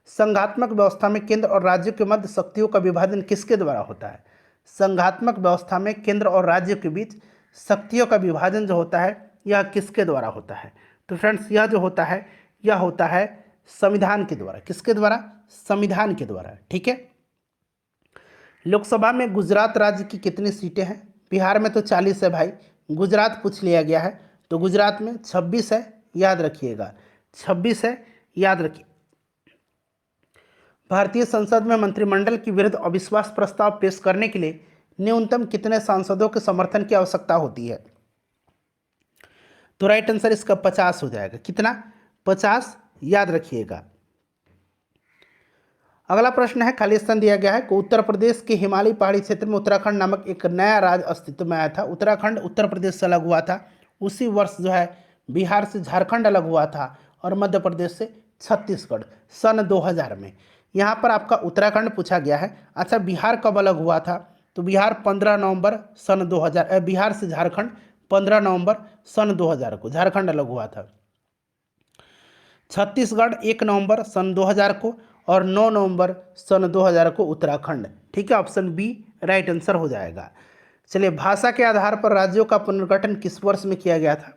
संघात्मक व्यवस्था में केंद्र और राज्य के मध्य शक्तियों का विभाजन किसके द्वारा होता है? संघात्मक व्यवस्था में केंद्र और राज्य के बीच शक्तियों का विभाजन जो होता है यह किसके द्वारा होता है? तो फ्रेंड्स, यह जो होता है यह होता है संविधान के द्वारा। किसके द्वारा? संविधान के द्वारा। ठीक है। लोकसभा में गुजरात राज्य की कितनी सीटें हैं? बिहार में तो 40 है भाई, गुजरात पूछ लिया गया है तो गुजरात में 26 है, याद रखिएगा 26 है, याद रखिए। भारतीय संसद में मंत्रिमंडल के विरुद्ध अविश्वास प्रस्ताव पेश करने के लिए न्यूनतम कितने सांसदों के समर्थन की आवश्यकता होती है? तो राइट आंसर इसका 50 हो जाएगा। कितना? 50, याद रखिएगा। अगला प्रश्न है, खाली स्थान दिया गया है कि उत्तर प्रदेश के हिमालयी पहाड़ी क्षेत्र में उत्तराखंड नामक एक नया राज्य अस्तित्व में आया था। उत्तराखंड उत्तर प्रदेश से अलग हुआ था। उसी वर्ष जो है बिहार से झारखंड अलग हुआ था और मध्य प्रदेश से छत्तीसगढ़, सन 2000 में। यहाँ पर आपका उत्तराखंड पूछा गया है। अच्छा, बिहार कब अलग हुआ था? तो बिहार 15 नवंबर सन 2000, बिहार से झारखंड 15 नवंबर सन 2000 को झारखंड अलग हुआ था। छत्तीसगढ़ 1 नवंबर सन 2000 को और 9 नवंबर सन 2000 को उत्तराखंड। ठीक है, ऑप्शन बी राइट आंसर हो जाएगा। चलिए, भाषा के आधार पर राज्यों का पुनर्गठन किस वर्ष में किया गया था?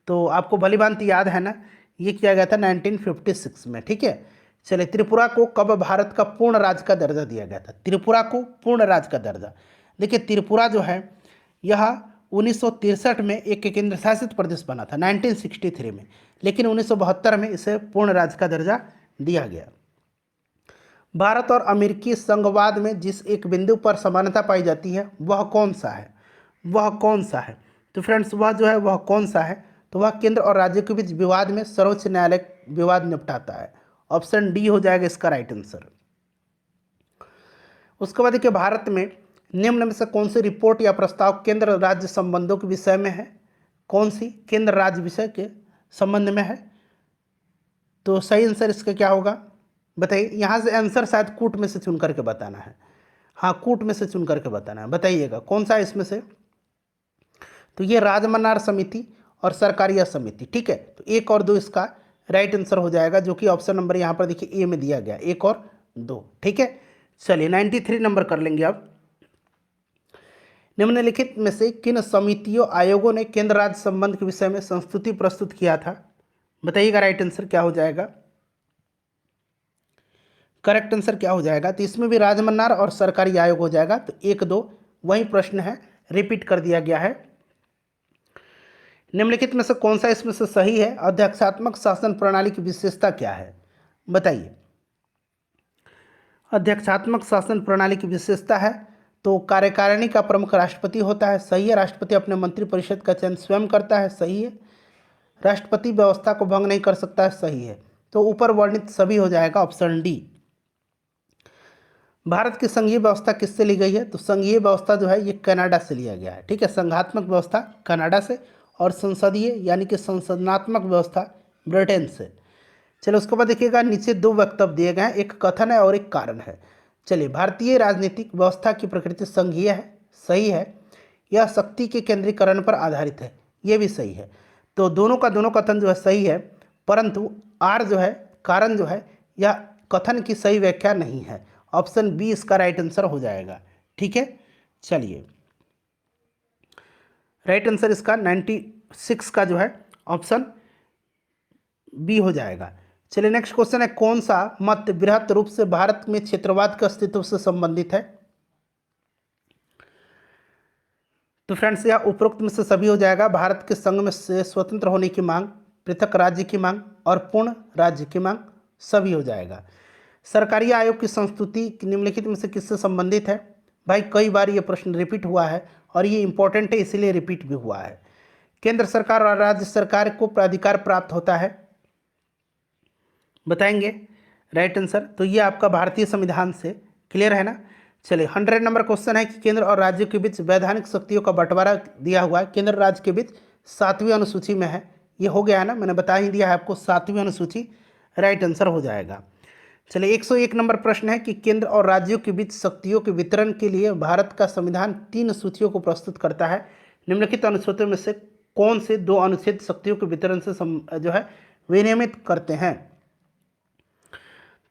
तो आपको भलीभांति याद है ना, ये किया गया था 1956 में। ठीक है। चलिए, त्रिपुरा को कब भारत का पूर्ण राज्य का दर्जा दिया गया था? त्रिपुरा को पूर्ण राज्य का दर्जा, देखिए त्रिपुरा जो है यह 1963 में एक केंद्र शासित प्रदेश बना था 1963 में, लेकिन 1972 में इसे पूर्ण राज्य का दर्जा दिया गया। भारत और अमेरिकी संघवाद में जिस एक बिंदु पर समानता पाई जाती है वह कौन सा है? वह कौन सा है? तो फ्रेंड्स, वह जो है वह कौन सा है? तो वह केंद्र और राज्य के बीच विवाद में सर्वोच्च न्यायालय विवाद निपटाता है। ऑप्शन डी हो जाएगा इसका राइट आंसर। उसके बाद देखिए, भारत में निम्न में से कौन सी रिपोर्ट या प्रस्ताव केंद्र राज्य संबंधों के विषय में है? कौन सी केंद्र राज्य विषय के संबंध में है? तो सही आंसर इसका क्या होगा बताइए। यहाँ से आंसर शायद कूट में से चुन करके बताना है। हाँ, कूट में से चुन करके बताना है, बताइएगा कौन सा है इसमें से। तो ये राजमन्नार समिति और सरकारिया समिति। ठीक है, तो 1 और 2 इसका राइट आंसर हो जाएगा, जो कि ऑप्शन नंबर यहाँ पर देखिए ए में दिया गया, 1 और 2। ठीक है। चलिए, 93 नंबर कर लेंगे अब। निम्नलिखित में से किन समितियों आयोगों ने केंद्र राज्य संबंध के विषय में संस्तुति प्रस्तुत किया था? बताइएगा राइट आंसर क्या हो जाएगा, करेक्ट आंसर क्या हो जाएगा। तो इसमें भी राजमन्नार और सरकारी आयोग हो जाएगा। तो 1 2 वही प्रश्न है, रिपीट कर दिया गया है। निम्नलिखित में से कौन सा इसमें से सही है? अध्यक्षात्मक शासन प्रणाली की विशेषता क्या है? बताइए। अध्यक्षात्मक शासन प्रणाली की विशेषता है तो कार्यकारिणी का प्रमुख राष्ट्रपति होता है, सही है। राष्ट्रपति अपने मंत्रिपरिषद का चयन स्वयं करता है, सही है। राष्ट्रपति व्यवस्था को भंग नहीं कर सकता है, सही है। तो ऊपर वर्णित सभी हो जाएगा, ऑप्शन डी। भारत की संघीय व्यवस्था किससे ली गई है? तो संघीय व्यवस्था जो है ये कनाडा से लिया गया है। ठीक है, संघात्मक व्यवस्था कनाडा से और संसदीय यानी कि संसदनात्मक व्यवस्था ब्रिटेन से। चलिए, उसके बाद देखिएगा, नीचे 2 वक्तव्य दिए गए हैं, एक कथन है और एक कारण है। चलिए, भारतीय राजनीतिक व्यवस्था की प्रकृति संघीय है, सही है। यह शक्ति के केंद्रीकरण पर आधारित है, ये भी सही है। तो दोनों का दोनों कथन जो है सही है, परंतु आर जो है कारण जो है यह कथन की सही व्याख्या नहीं है। ऑप्शन बी इसका राइट आंसर हो जाएगा। ठीक है। चलिए, राइट आंसर इसका 96 का जो है ऑप्शन बी हो जाएगा। चलिए, नेक्स्ट क्वेश्चन है, कौन सा मत बृहत रूप से भारत में क्षेत्रवाद के अस्तित्व से संबंधित है? तो फ्रेंड्स, यह उपरोक्त में से सभी हो जाएगा। भारत के संघ में से स्वतंत्र होने की मांग, पृथक राज्य की मांग और पूर्ण राज्य की मांग, सभी हो जाएगा। सरकारी आयोग की संस्तुति निम्नलिखित में से किससे संबंधित है? भाई, कई बार ये प्रश्न रिपीट हुआ है और ये इंपॉर्टेंट है, इसीलिए रिपीट भी हुआ है। केंद्र सरकार और राज्य सरकार को प्राधिकार प्राप्त होता है, बताएंगे राइट आंसर। तो ये आपका भारतीय संविधान से, क्लियर है ना। चलिए 100 नंबर क्वेश्चन है कि केंद्र और राज्यों के बीच वैधानिक शक्तियों का बंटवारा दिया हुआ है, केंद्र राज्य के बीच 7वीं अनुसूची में है। ये हो गया है ना, मैंने बता ही दिया है आपको, 7वीं अनुसूची राइट आंसर हो जाएगा। चलिए 101 नंबर प्रश्न है कि केंद्र और राज्यों के बीच शक्तियों के वितरण के लिए भारत का संविधान 3 सूचियों को प्रस्तुत करता है। निम्नलिखित अनुच्छेदों में से कौन से 2 अनुच्छेद शक्तियों के वितरण से जो है विनियमित करते हैं?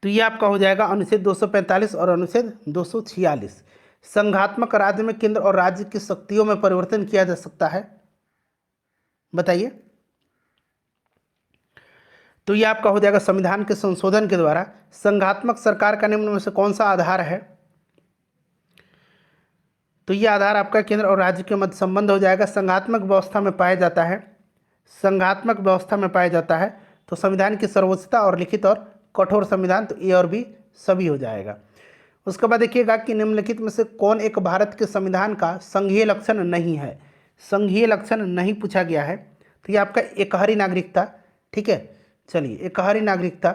तो ये आपका हो जाएगा अनुच्छेद 245 और अनुच्छेद 246। संघात्मक राज्य में केंद्र और राज्य की शक्तियों में परिवर्तन किया जा सकता है, बताइए। तो ये आपका हो जाएगा संविधान के संशोधन के द्वारा। संघात्मक सरकार का निम्न में से कौन सा आधार है? तो ये आधार आपका केंद्र और राज्य के मध्य संबंध हो जाएगा, संघात्मक व्यवस्था में पाया जाता है। संघात्मक व्यवस्था में पाया जाता है तो संविधान की सर्वोच्चता और लिखित और कठोर संविधान, तो ए और बी सभी हो जाएगा। उसके बाद देखिएगा कि निम्नलिखित में से कौन एक भारत के संविधान का संघीय लक्षण नहीं है? संघीय लक्षण नहीं पूछा गया है, तो ये आपका एकहरी नागरिकता, ठीक है। चलिए एकहरी नागरिकता।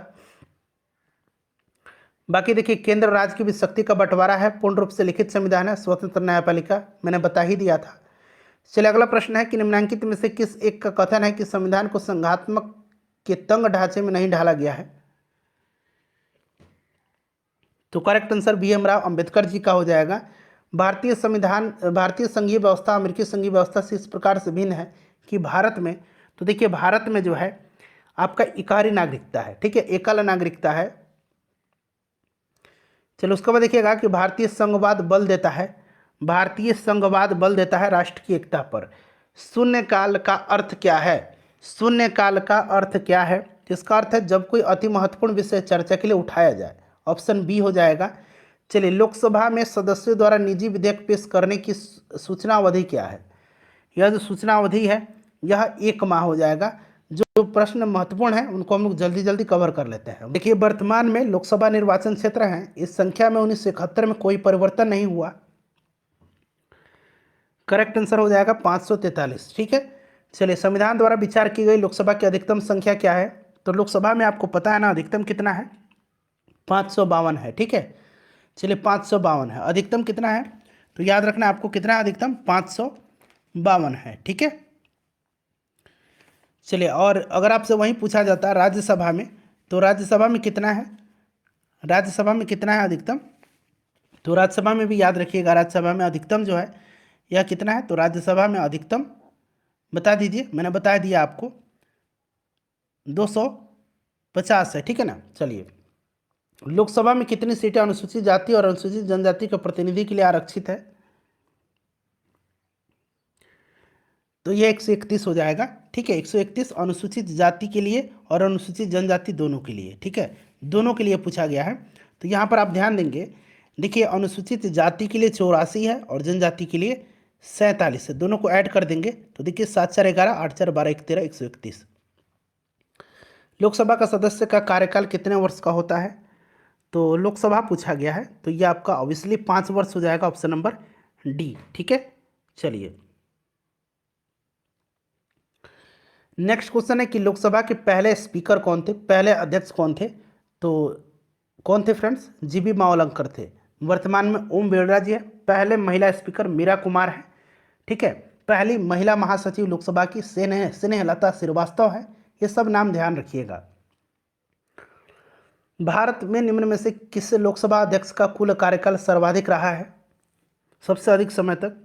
बाकी देखिए केंद्र राज्य की भी शक्ति का बंटवारा है, पूर्ण रूप से लिखित संविधान है, स्वतंत्र न्यायपालिका, मैंने बता ही दिया था। चलिए अगला प्रश्न है कि निम्नलिखित में से किस एक का कथन है कि संविधान को संघात्मक के तंग ढांचे में नहीं ढाला गया है? तो correct answer BM Rao Ambedkar ji का हो जाएगा। भारतीय संविधान, भारतीय संघीय व्यवस्था अमेरिकी संघीय व्यवस्था से इस प्रकार से भिन्न है कि भारत में, तो देखिए भारत में जो है आपका इकारी नागरिकता है, ठीक है, एकल नागरिकता है। चलो उसके बाद देखिएगा कि भारतीय संघवाद बल देता है, भारतीय संघवाद बल देता है राष्ट्र की एकता पर। शून्यकाल का अर्थ क्या है? शून्यकाल का अर्थ क्या है? इसका अर्थ है जब कोई अति महत्वपूर्ण विषय चर्चा के लिए उठाया जाए, ऑप्शन बी हो जाएगा। चलिए लोकसभा में सदस्यों द्वारा निजी विधेयक पेश करने की सूचना अवधि क्या है? यह जो सूचना अवधि है यह 1 माह हो जाएगा। जो प्रश्न महत्वपूर्ण है उनको हम लोग जल्दी जल्दी कवर कर लेते हैं। देखिए वर्तमान में लोकसभा निर्वाचन क्षेत्र हैं, इस संख्या में 1971 में कोई परिवर्तन नहीं हुआ। करेक्ट आंसर हो जाएगा 543, ठीक है। चलिए संविधान द्वारा विचार की गई लोकसभा की अधिकतम संख्या क्या है? तो लोकसभा में आपको पता है ना अधिकतम कितना है? 552 है, ठीक है। चलिए 552 है, अधिकतम कितना है? तो याद रखना आपको कितना है अधिकतम? 552 है, ठीक है। चलिए और अगर आपसे वहीं पूछा जाता है राज्यसभा में, तो राज्यसभा में कितना है? राज्यसभा में कितना है अधिकतम? तो राज्यसभा में भी याद रखिएगा, राज्यसभा में अधिकतम जो है यह कितना है? तो राज्यसभा में अधिकतम बता दीजिए, मैंने बता दिया आपको 250 है, ठीक है ना। चलिए लोकसभा में कितनी सीटें अनुसूचित जाति और अनुसूचित जनजाति के प्रतिनिधि के लिए आरक्षित है? तो ये 131 हो जाएगा, ठीक है। 131 अनुसूचित जाति के लिए और अनुसूचित जनजाति दोनों के लिए, ठीक है, दोनों के लिए पूछा गया है। तो यहाँ पर आप ध्यान देंगे, देखिए अनुसूचित जाति के लिए 84 है और जनजाति के लिए 47 है, दोनों को ऐड कर देंगे तो देखिए 7 4 11 8 4 12 1 13 131। लोकसभा का सदस्य का कार्यकाल कितने वर्ष का होता है? तो लोकसभा पूछा गया है, तो ये आपका ऑब्वियसली 5 वर्ष हो जाएगा, ऑप्शन नंबर डी, ठीक है। चलिए नेक्स्ट क्वेश्चन है कि लोकसभा के पहले स्पीकर कौन थे, पहले अध्यक्ष कौन थे? तो कौन थे फ्रेंड्स? जीबी मावलंकर थे। वर्तमान में ओम बिरला जी है। पहले महिला स्पीकर मीरा कुमार है, ठीक है। पहली महिला महासचिव लोकसभा की स्नेहलता श्रीवास्तव है। ये सब नाम ध्यान रखिएगा। भारत में निम्न में से किस लोकसभा अध्यक्ष का कुल कार्यकाल सर्वाधिक रहा है, सबसे अधिक समय तक?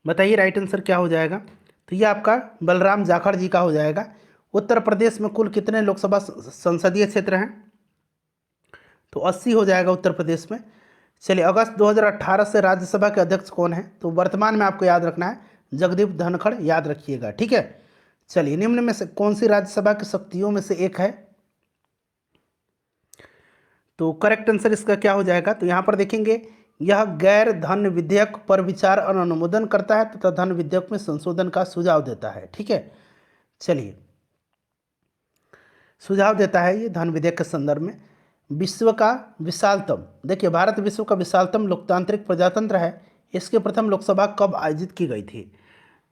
बताइए राइट आंसर क्या हो जाएगा? तो ये आपका बलराम जाखड़ जी का हो जाएगा। उत्तर प्रदेश में कुल कितने लोकसभा संसदीय क्षेत्र हैं? तो 80 हो जाएगा उत्तर प्रदेश में। चलिए अगस्त 2018 से राज्यसभा के अध्यक्ष कौन है? तो वर्तमान में आपको याद रखना है जगदीप धनखड़, याद रखिएगा, ठीक है। चलिए निम्न में से कौन सी राज्यसभा की शक्तियों में से एक है? तो करेक्ट आंसर इसका क्या हो जाएगा? तो यहाँ पर देखेंगे यह गैर धन विधेयक पर विचार और अनुमोदन करता है तथा धन विधेयक में संशोधन का सुझाव देता है, ठीक है। चलिए सुझाव देता है ये धन विधेयक के संदर्भ में। विश्व का विशालतम, देखिए भारत विश्व का विशालतम लोकतांत्रिक प्रजातंत्र है। इसकी प्रथम लोकसभा कब आयोजित की गई थी?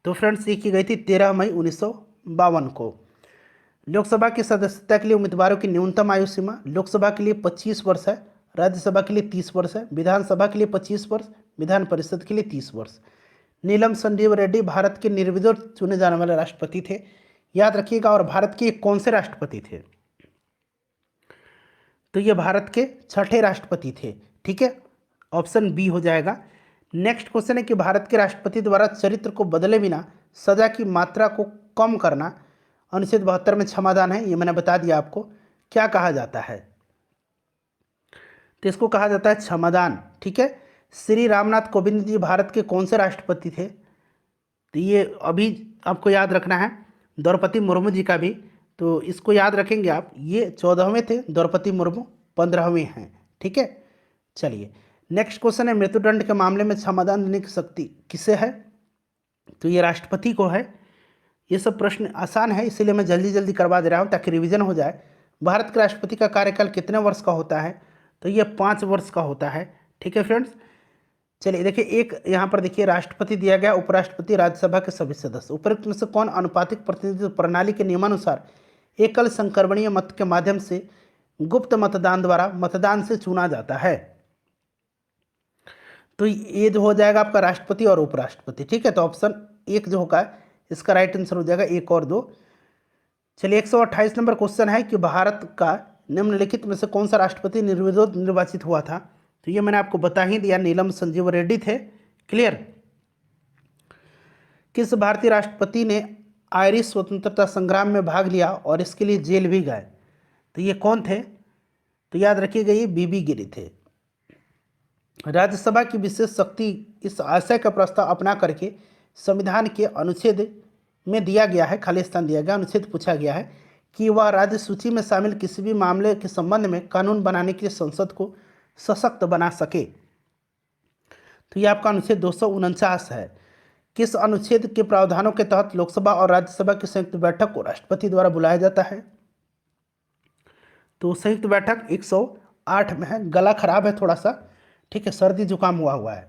तो फ्रेंड्स ये की गई थी 13 मई 1952 को। लोकसभा की सदस्यता के लिए उम्मीदवारों की न्यूनतम आयु सीमा लोकसभा के लिए 25 वर्ष है राज्यसभा के लिए 30 वर्ष है, विधानसभा के लिए 25 वर्ष, विधान परिषद के लिए 30 वर्ष। नीलम संजीव रेड्डी भारत के निर्विरोध चुने जाने वाले राष्ट्रपति थे, याद रखिएगा। और भारत के कौन से राष्ट्रपति थे? तो ये भारत के छठे राष्ट्रपति थे, ठीक है, ऑप्शन बी हो जाएगा। नेक्स्ट क्वेश्चन है कि भारत के राष्ट्रपति द्वारा चरित्र को बदले बिना सजा की मात्रा को कम करना अनुच्छेद 72 में क्षमादान है, ये मैंने बता दिया आपको। क्या कहा जाता है? तो इसको कहा जाता है क्षमादान, ठीक है। श्री रामनाथ कोविंद जी भारत के कौन से राष्ट्रपति थे? तो ये अभी आपको याद रखना है। द्रौपदी मुर्मू जी का भी, तो इसको याद रखेंगे आप। ये 14वें थे, द्रौपदी मुर्मू 15वें हैं, ठीक है। चलिए नेक्स्ट क्वेश्चन है, मृत्युदंड के मामले में क्षमादान देने की शक्ति किसे है? तो ये राष्ट्रपति को है। ये सब प्रश्न आसान है, इसीलिए मैं जल्दी जल्दी करवा दे रहा हूँ ताकि रिवीजन हो जाए। भारत के राष्ट्रपति का कार्यकाल कितने वर्ष का होता है? तो ये 5 वर्ष का होता है, ठीक है फ्रेंड्स। चलिए देखिए, एक यहाँ पर देखिए राष्ट्रपति दिया गया, उपराष्ट्रपति, राज्यसभा के सभी सदस्य। उपरोक्त में से कौन अनुपातिक प्रतिनिधित्व प्रणाली के नियमानुसार एकल संक्रमणीय मत के माध्यम से गुप्त मतदान द्वारा मतदान से चुना जाता है? तो ये जो हो जाएगा आपका राष्ट्रपति और उपराष्ट्रपति, ठीक है। तो ऑप्शन 1 जो होगा इसका राइट आंसर हो जाएगा 1 और 2। चलिए 128 नंबर क्वेश्चन है कि भारत का निम्नलिखित में से कौन सा राष्ट्रपति निर्विरोध निर्वाचित हुआ था? तो ये मैंने आपको बता ही दिया, नीलम संजीव रेड्डी थे, क्लियर। किस भारतीय राष्ट्रपति ने आयरिश स्वतंत्रता संग्राम में भाग लिया और इसके लिए जेल भी गए? तो ये कौन थे? तो याद रखिएगा, ये बीबी गिरी थे। राज्यसभा की विशेष शक्ति इस आशय का प्रस्ताव अपना करके संविधान के अनुच्छेद में दिया गया है, खाली स्थान दिया गया, अनुच्छेद पूछा गया है कि वह राज्य सूची में शामिल किसी भी मामले के संबंध में कानून बनाने के लिए संसद को सशक्त बना सके। तो ये आपका अनुच्छेद 249 है। किस अनुच्छेद के प्रावधानों के तहत लोकसभा और राज्यसभा की संयुक्त बैठक को राष्ट्रपति द्वारा बुलाया जाता है? तो संयुक्त बैठक 108 में है। गला खराब है थोड़ा सा, ठीक है, सर्दी जुकाम हुआ है।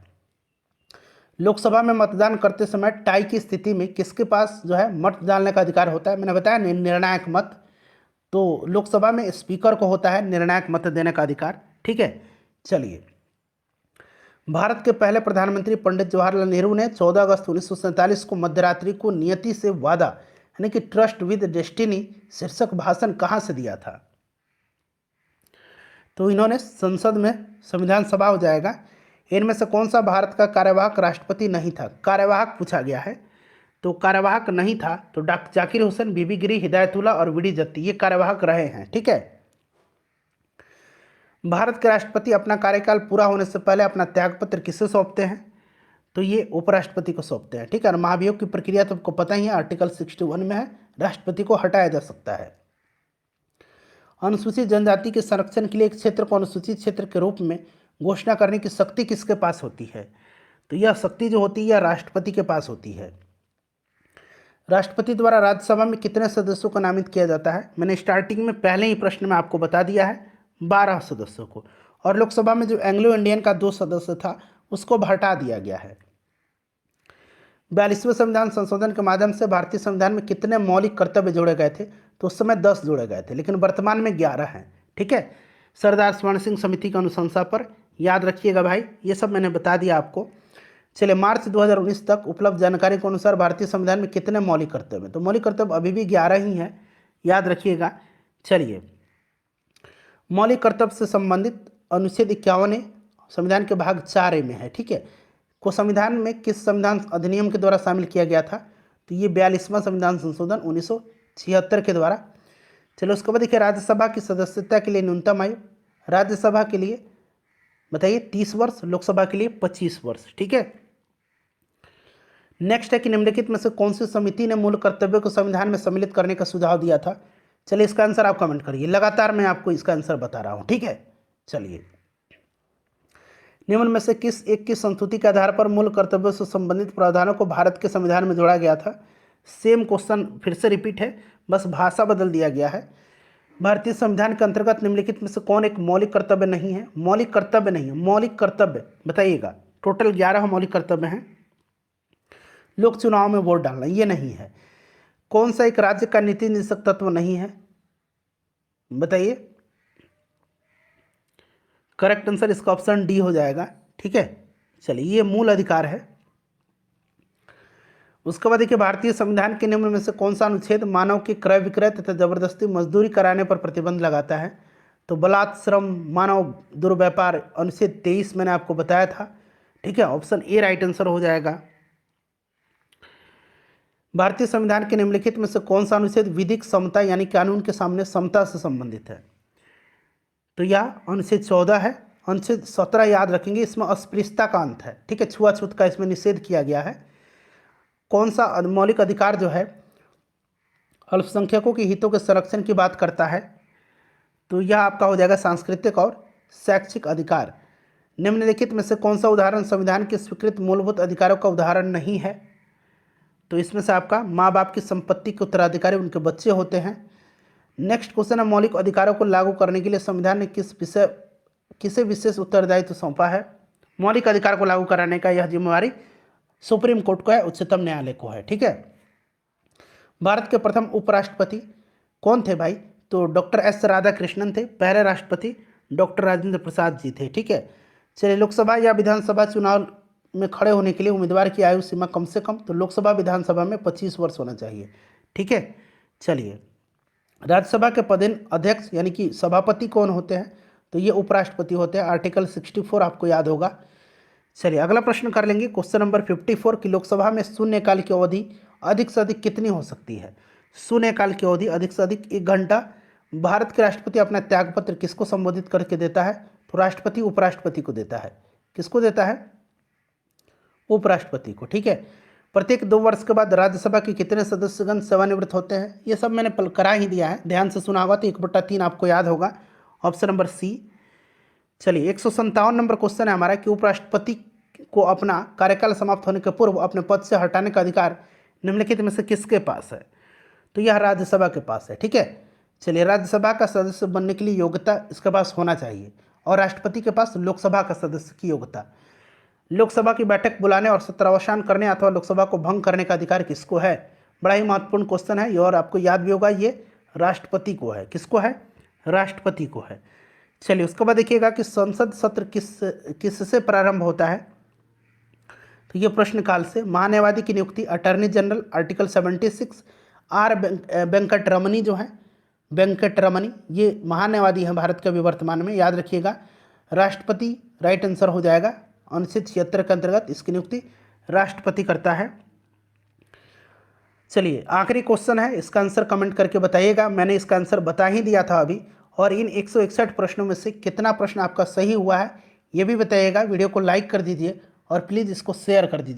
लोकसभा में मतदान करते समय टाई की स्थिति में किसके पास जो है मत डालने का अधिकार होता है? मैंने बताया निर्णायक मत। तो लोकसभा में स्पीकर को होता है निर्णायक मत देने का अधिकार, ठीक है। चलिए, भारत के पहले प्रधानमंत्री पंडित जवाहरलाल नेहरू ने 14 अगस्त 1947 को मध्यरात्रि को नियति से वादा यानी कि ट्रस्ट विद डेस्टिनी शीर्षक भाषण कहाँ से दिया था? तो इन्होंने संसद में, संविधान सभा हो जाएगा। इनमें से कौन सा भारत का कार्यवाहक राष्ट्रपति नहीं था? कार्यवाहक पूछा गया है, तो कार्यवाहक नहीं था तो डॉक्टर जाकिर हुसैन, बीबी गिरी, हिदायतुल्लाह और वीडी जत्ती ये कार्यवाहक रहे हैं, ठीक है। भारत के राष्ट्रपति अपना कार्यकाल पूरा होने से पहले अपना त्यागपत्र किसे सौंपते हैं? तो ये उपराष्ट्रपति को सौंपते हैं, ठीक है। और महाभियोग की प्रक्रिया तो आपको पता ही है, आर्टिकल 61 में है, राष्ट्रपति को हटाया जा सकता है। अनुसूचित जनजाति के संरक्षण के लिए एक क्षेत्र को अनुसूचित क्षेत्र के रूप में घोषणा करने की शक्ति किसके पास होती है? तो यह शक्ति जो होती है यह राष्ट्रपति के पास होती है। राष्ट्रपति द्वारा राज्यसभा में कितने सदस्यों को नामित किया जाता है? मैंने स्टार्टिंग में पहले ही प्रश्न में आपको बता दिया है, 12 सदस्यों को। और लोकसभा में जो एंग्लो इंडियन का 2 सदस्य था उसको हटा दिया गया है। 42वें संविधान संशोधन के माध्यम से भारतीय संविधान में कितने मौलिक कर्तव्य जोड़े गए थे? तो उस समय 10 जोड़े गए थे, लेकिन वर्तमान में 11 हैं, ठीक है। सरदार स्वर्ण सिंह समिति की अनुशंसा पर, याद रखिएगा भाई, ये सब मैंने बता दिया आपको। चलिए, मार्च 2019 तक उपलब्ध जानकारी के अनुसार भारतीय संविधान में कितने मौलिक कर्तव्य हैं? तो मौलिक कर्तव्य अभी भी 11 ही हैं, याद रखिएगा। चलिए, मौलिक कर्तव्य से संबंधित अनुच्छेद 51 संविधान के भाग 4 में है, ठीक है। को संविधान में किस संविधान अधिनियम के द्वारा शामिल किया गया था? तो ये 42वां संविधान संशोधन 1976 के द्वारा। चलो उसके बाद देखिए, राज्यसभा की सदस्यता के लिए न्यूनतम आयु राज्यसभा के लिए बताइए 30 वर्ष, लोकसभा के लिए 25 वर्ष, ठीक है। नेक्स्ट है कि निम्नलिखित में से कौन सी समिति ने मूल कर्तव्यों को संविधान में सम्मिलित करने का सुझाव दिया था? चलिए इसका आंसर आप कमेंट करिए, लगातार मैं आपको इसका आंसर बता रहा हूं, ठीक है। चलिए, निम्न में से किस एक की संस्तुति के आधार पर मूल कर्तव्यों से संबंधित प्रावधानों को भारत के संविधान में जोड़ा गया था? सेम क्वेश्चन फिर से रिपीट है, बस भाषा बदल दिया गया है। भारतीय संविधान के अंतर्गत निम्नलिखित में से कौन एक मौलिक कर्तव्य नहीं है? मौलिक कर्तव्य नहीं है, मौलिक कर्तव्य बताइएगा। टोटल 11 मौलिक कर्तव्य हैं। लोक चुनाव में वोट डालना ये नहीं है। कौन सा एक राज्य का नीति निषेधक तत्व नहीं है? बताइए। करेक्ट आंसर इसका ऑप्शन डी हो जाएगा। ठीक है, चलिए ये मूल अधिकार है। उसके बाद देखिए, भारतीय संविधान के नियम में से कौन सा अनुच्छेद मानव के क्रय विक्रय तथा जबरदस्ती मजदूरी कराने पर प्रतिबंध लगाता है? तो बलात् श्रम, मानव दुर्व्यापार, अनुच्छेद 23 मैंने आपको बताया था। ठीक है, ऑप्शन ए राइट आंसर हो जाएगा। भारतीय संविधान के निम्नलिखित में से कौन सा अनुच्छेद विधिक समता यानी कानून के सामने समता से संबंधित है? तो यह अनुच्छेद 14 है। अनुच्छेद 17 याद रखेंगे, इसमें अस्पृश्यता का अंत है। ठीक है, छुआछूत का इसमें निषेध किया गया है। कौन सा मौलिक अधिकार जो है अल्पसंख्यकों के हितों के संरक्षण की बात करता है? तो यह आपका हो जाएगा सांस्कृतिक और शैक्षिक अधिकार। निम्नलिखित में से कौन सा उदाहरण संविधान के स्वीकृत मूलभूत अधिकारों का उदाहरण नहीं है? तो इसमें से आपका माँ बाप की संपत्ति के उत्तराधिकारी उनके बच्चे होते हैं। नेक्स्ट क्वेश्चन है, मौलिक अधिकारों को लागू करने के लिए संविधान ने किसे विशेष उत्तरदायित्व सौंपा है? मौलिक अधिकार को लागू कराने का यह जिम्मेवारी सुप्रीम कोर्ट को है, उच्चतम न्यायालय को है। ठीक है, भारत के प्रथम उपराष्ट्रपति कौन थे भाई? तो डॉक्टर एस राधाकृष्णन थे। पहले राष्ट्रपति डॉक्टर राजेंद्र प्रसाद जी थे। ठीक है, चलिए लोकसभा या विधानसभा चुनाव में खड़े होने के लिए उम्मीदवार की आयु सीमा कम से कम, तो लोकसभा विधानसभा में 25 वर्ष होना चाहिए। ठीक है, चलिए राज्यसभा के पदेन अध्यक्ष यानी कि सभापति कौन होते हैं? तो ये उपराष्ट्रपति होते हैं। आर्टिकल 64 आपको याद होगा। चलिए अगला प्रश्न कर लेंगे, क्वेश्चन नंबर 54 की लोकसभा में शून्यकाल की अवधि अधिक से अधिक कितनी हो सकती है? शून्यकाल की अवधि अधिक से अधिक 1 घंटा। भारत के राष्ट्रपति अपना त्यागपत्र किसको संबोधित करके देता है? तो राष्ट्रपति उपराष्ट्रपति को देता है। किसको देता है? उपराष्ट्रपति को। ठीक है, प्रत्येक 2 वर्ष के बाद राज्यसभा के कितने सदस्यगण सेवानिवृत्त होते हैं? ये सब मैंने करा ही दिया है, ध्यान से सुना होगा तो 1/3 आपको याद होगा, ऑप्शन नंबर सी। चलिए 157 नंबर क्वेश्चन है हमारा कि उपराष्ट्रपति को अपना कार्यकाल समाप्त होने के पूर्व अपने पद से हटाने का अधिकार निम्नलिखित में से किसके पास है? तो यह राज्यसभा के पास है। ठीक है, चलिए राज्यसभा का सदस्य बनने के लिए योग्यता इसके पास होना चाहिए, और राष्ट्रपति के पास लोकसभा का सदस्य की योग्यता। लोकसभा की बैठक बुलाने और सत्रावसान करने अथवा लोकसभा को भंग करने का अधिकार किसको है? बड़ा ही महत्वपूर्ण क्वेश्चन है ये, और आपको याद भी होगा, ये राष्ट्रपति को है। किसको है? राष्ट्रपति को है। चलिए उसके बाद देखिएगा कि संसद सत्र किससे प्रारंभ होता है? तो ये प्रश्नकाल से। महान्यायवादी की नियुक्ति attorney general, article 76। R Venkataramani जो है, वेंकटरमनी, ये महान्यायवादी हैं भारत के अभी वर्तमान में, याद रखिएगा। राष्ट्रपति राइट आंसर हो जाएगा। अनुच्छेद 76 के अंतर्गत इसकी नियुक्ति राष्ट्रपति करता है। चलिए आखिरी क्वेश्चन है, इसका आंसर कमेंट करके बताइएगा। मैंने इसका आंसर बता ही दिया था अभी, और इन 161 प्रश्नों में से कितना प्रश्न आपका सही हुआ है ये भी बताइएगा। वीडियो को लाइक कर दीजिए और प्लीज़ इसको शेयर कर दीजिए।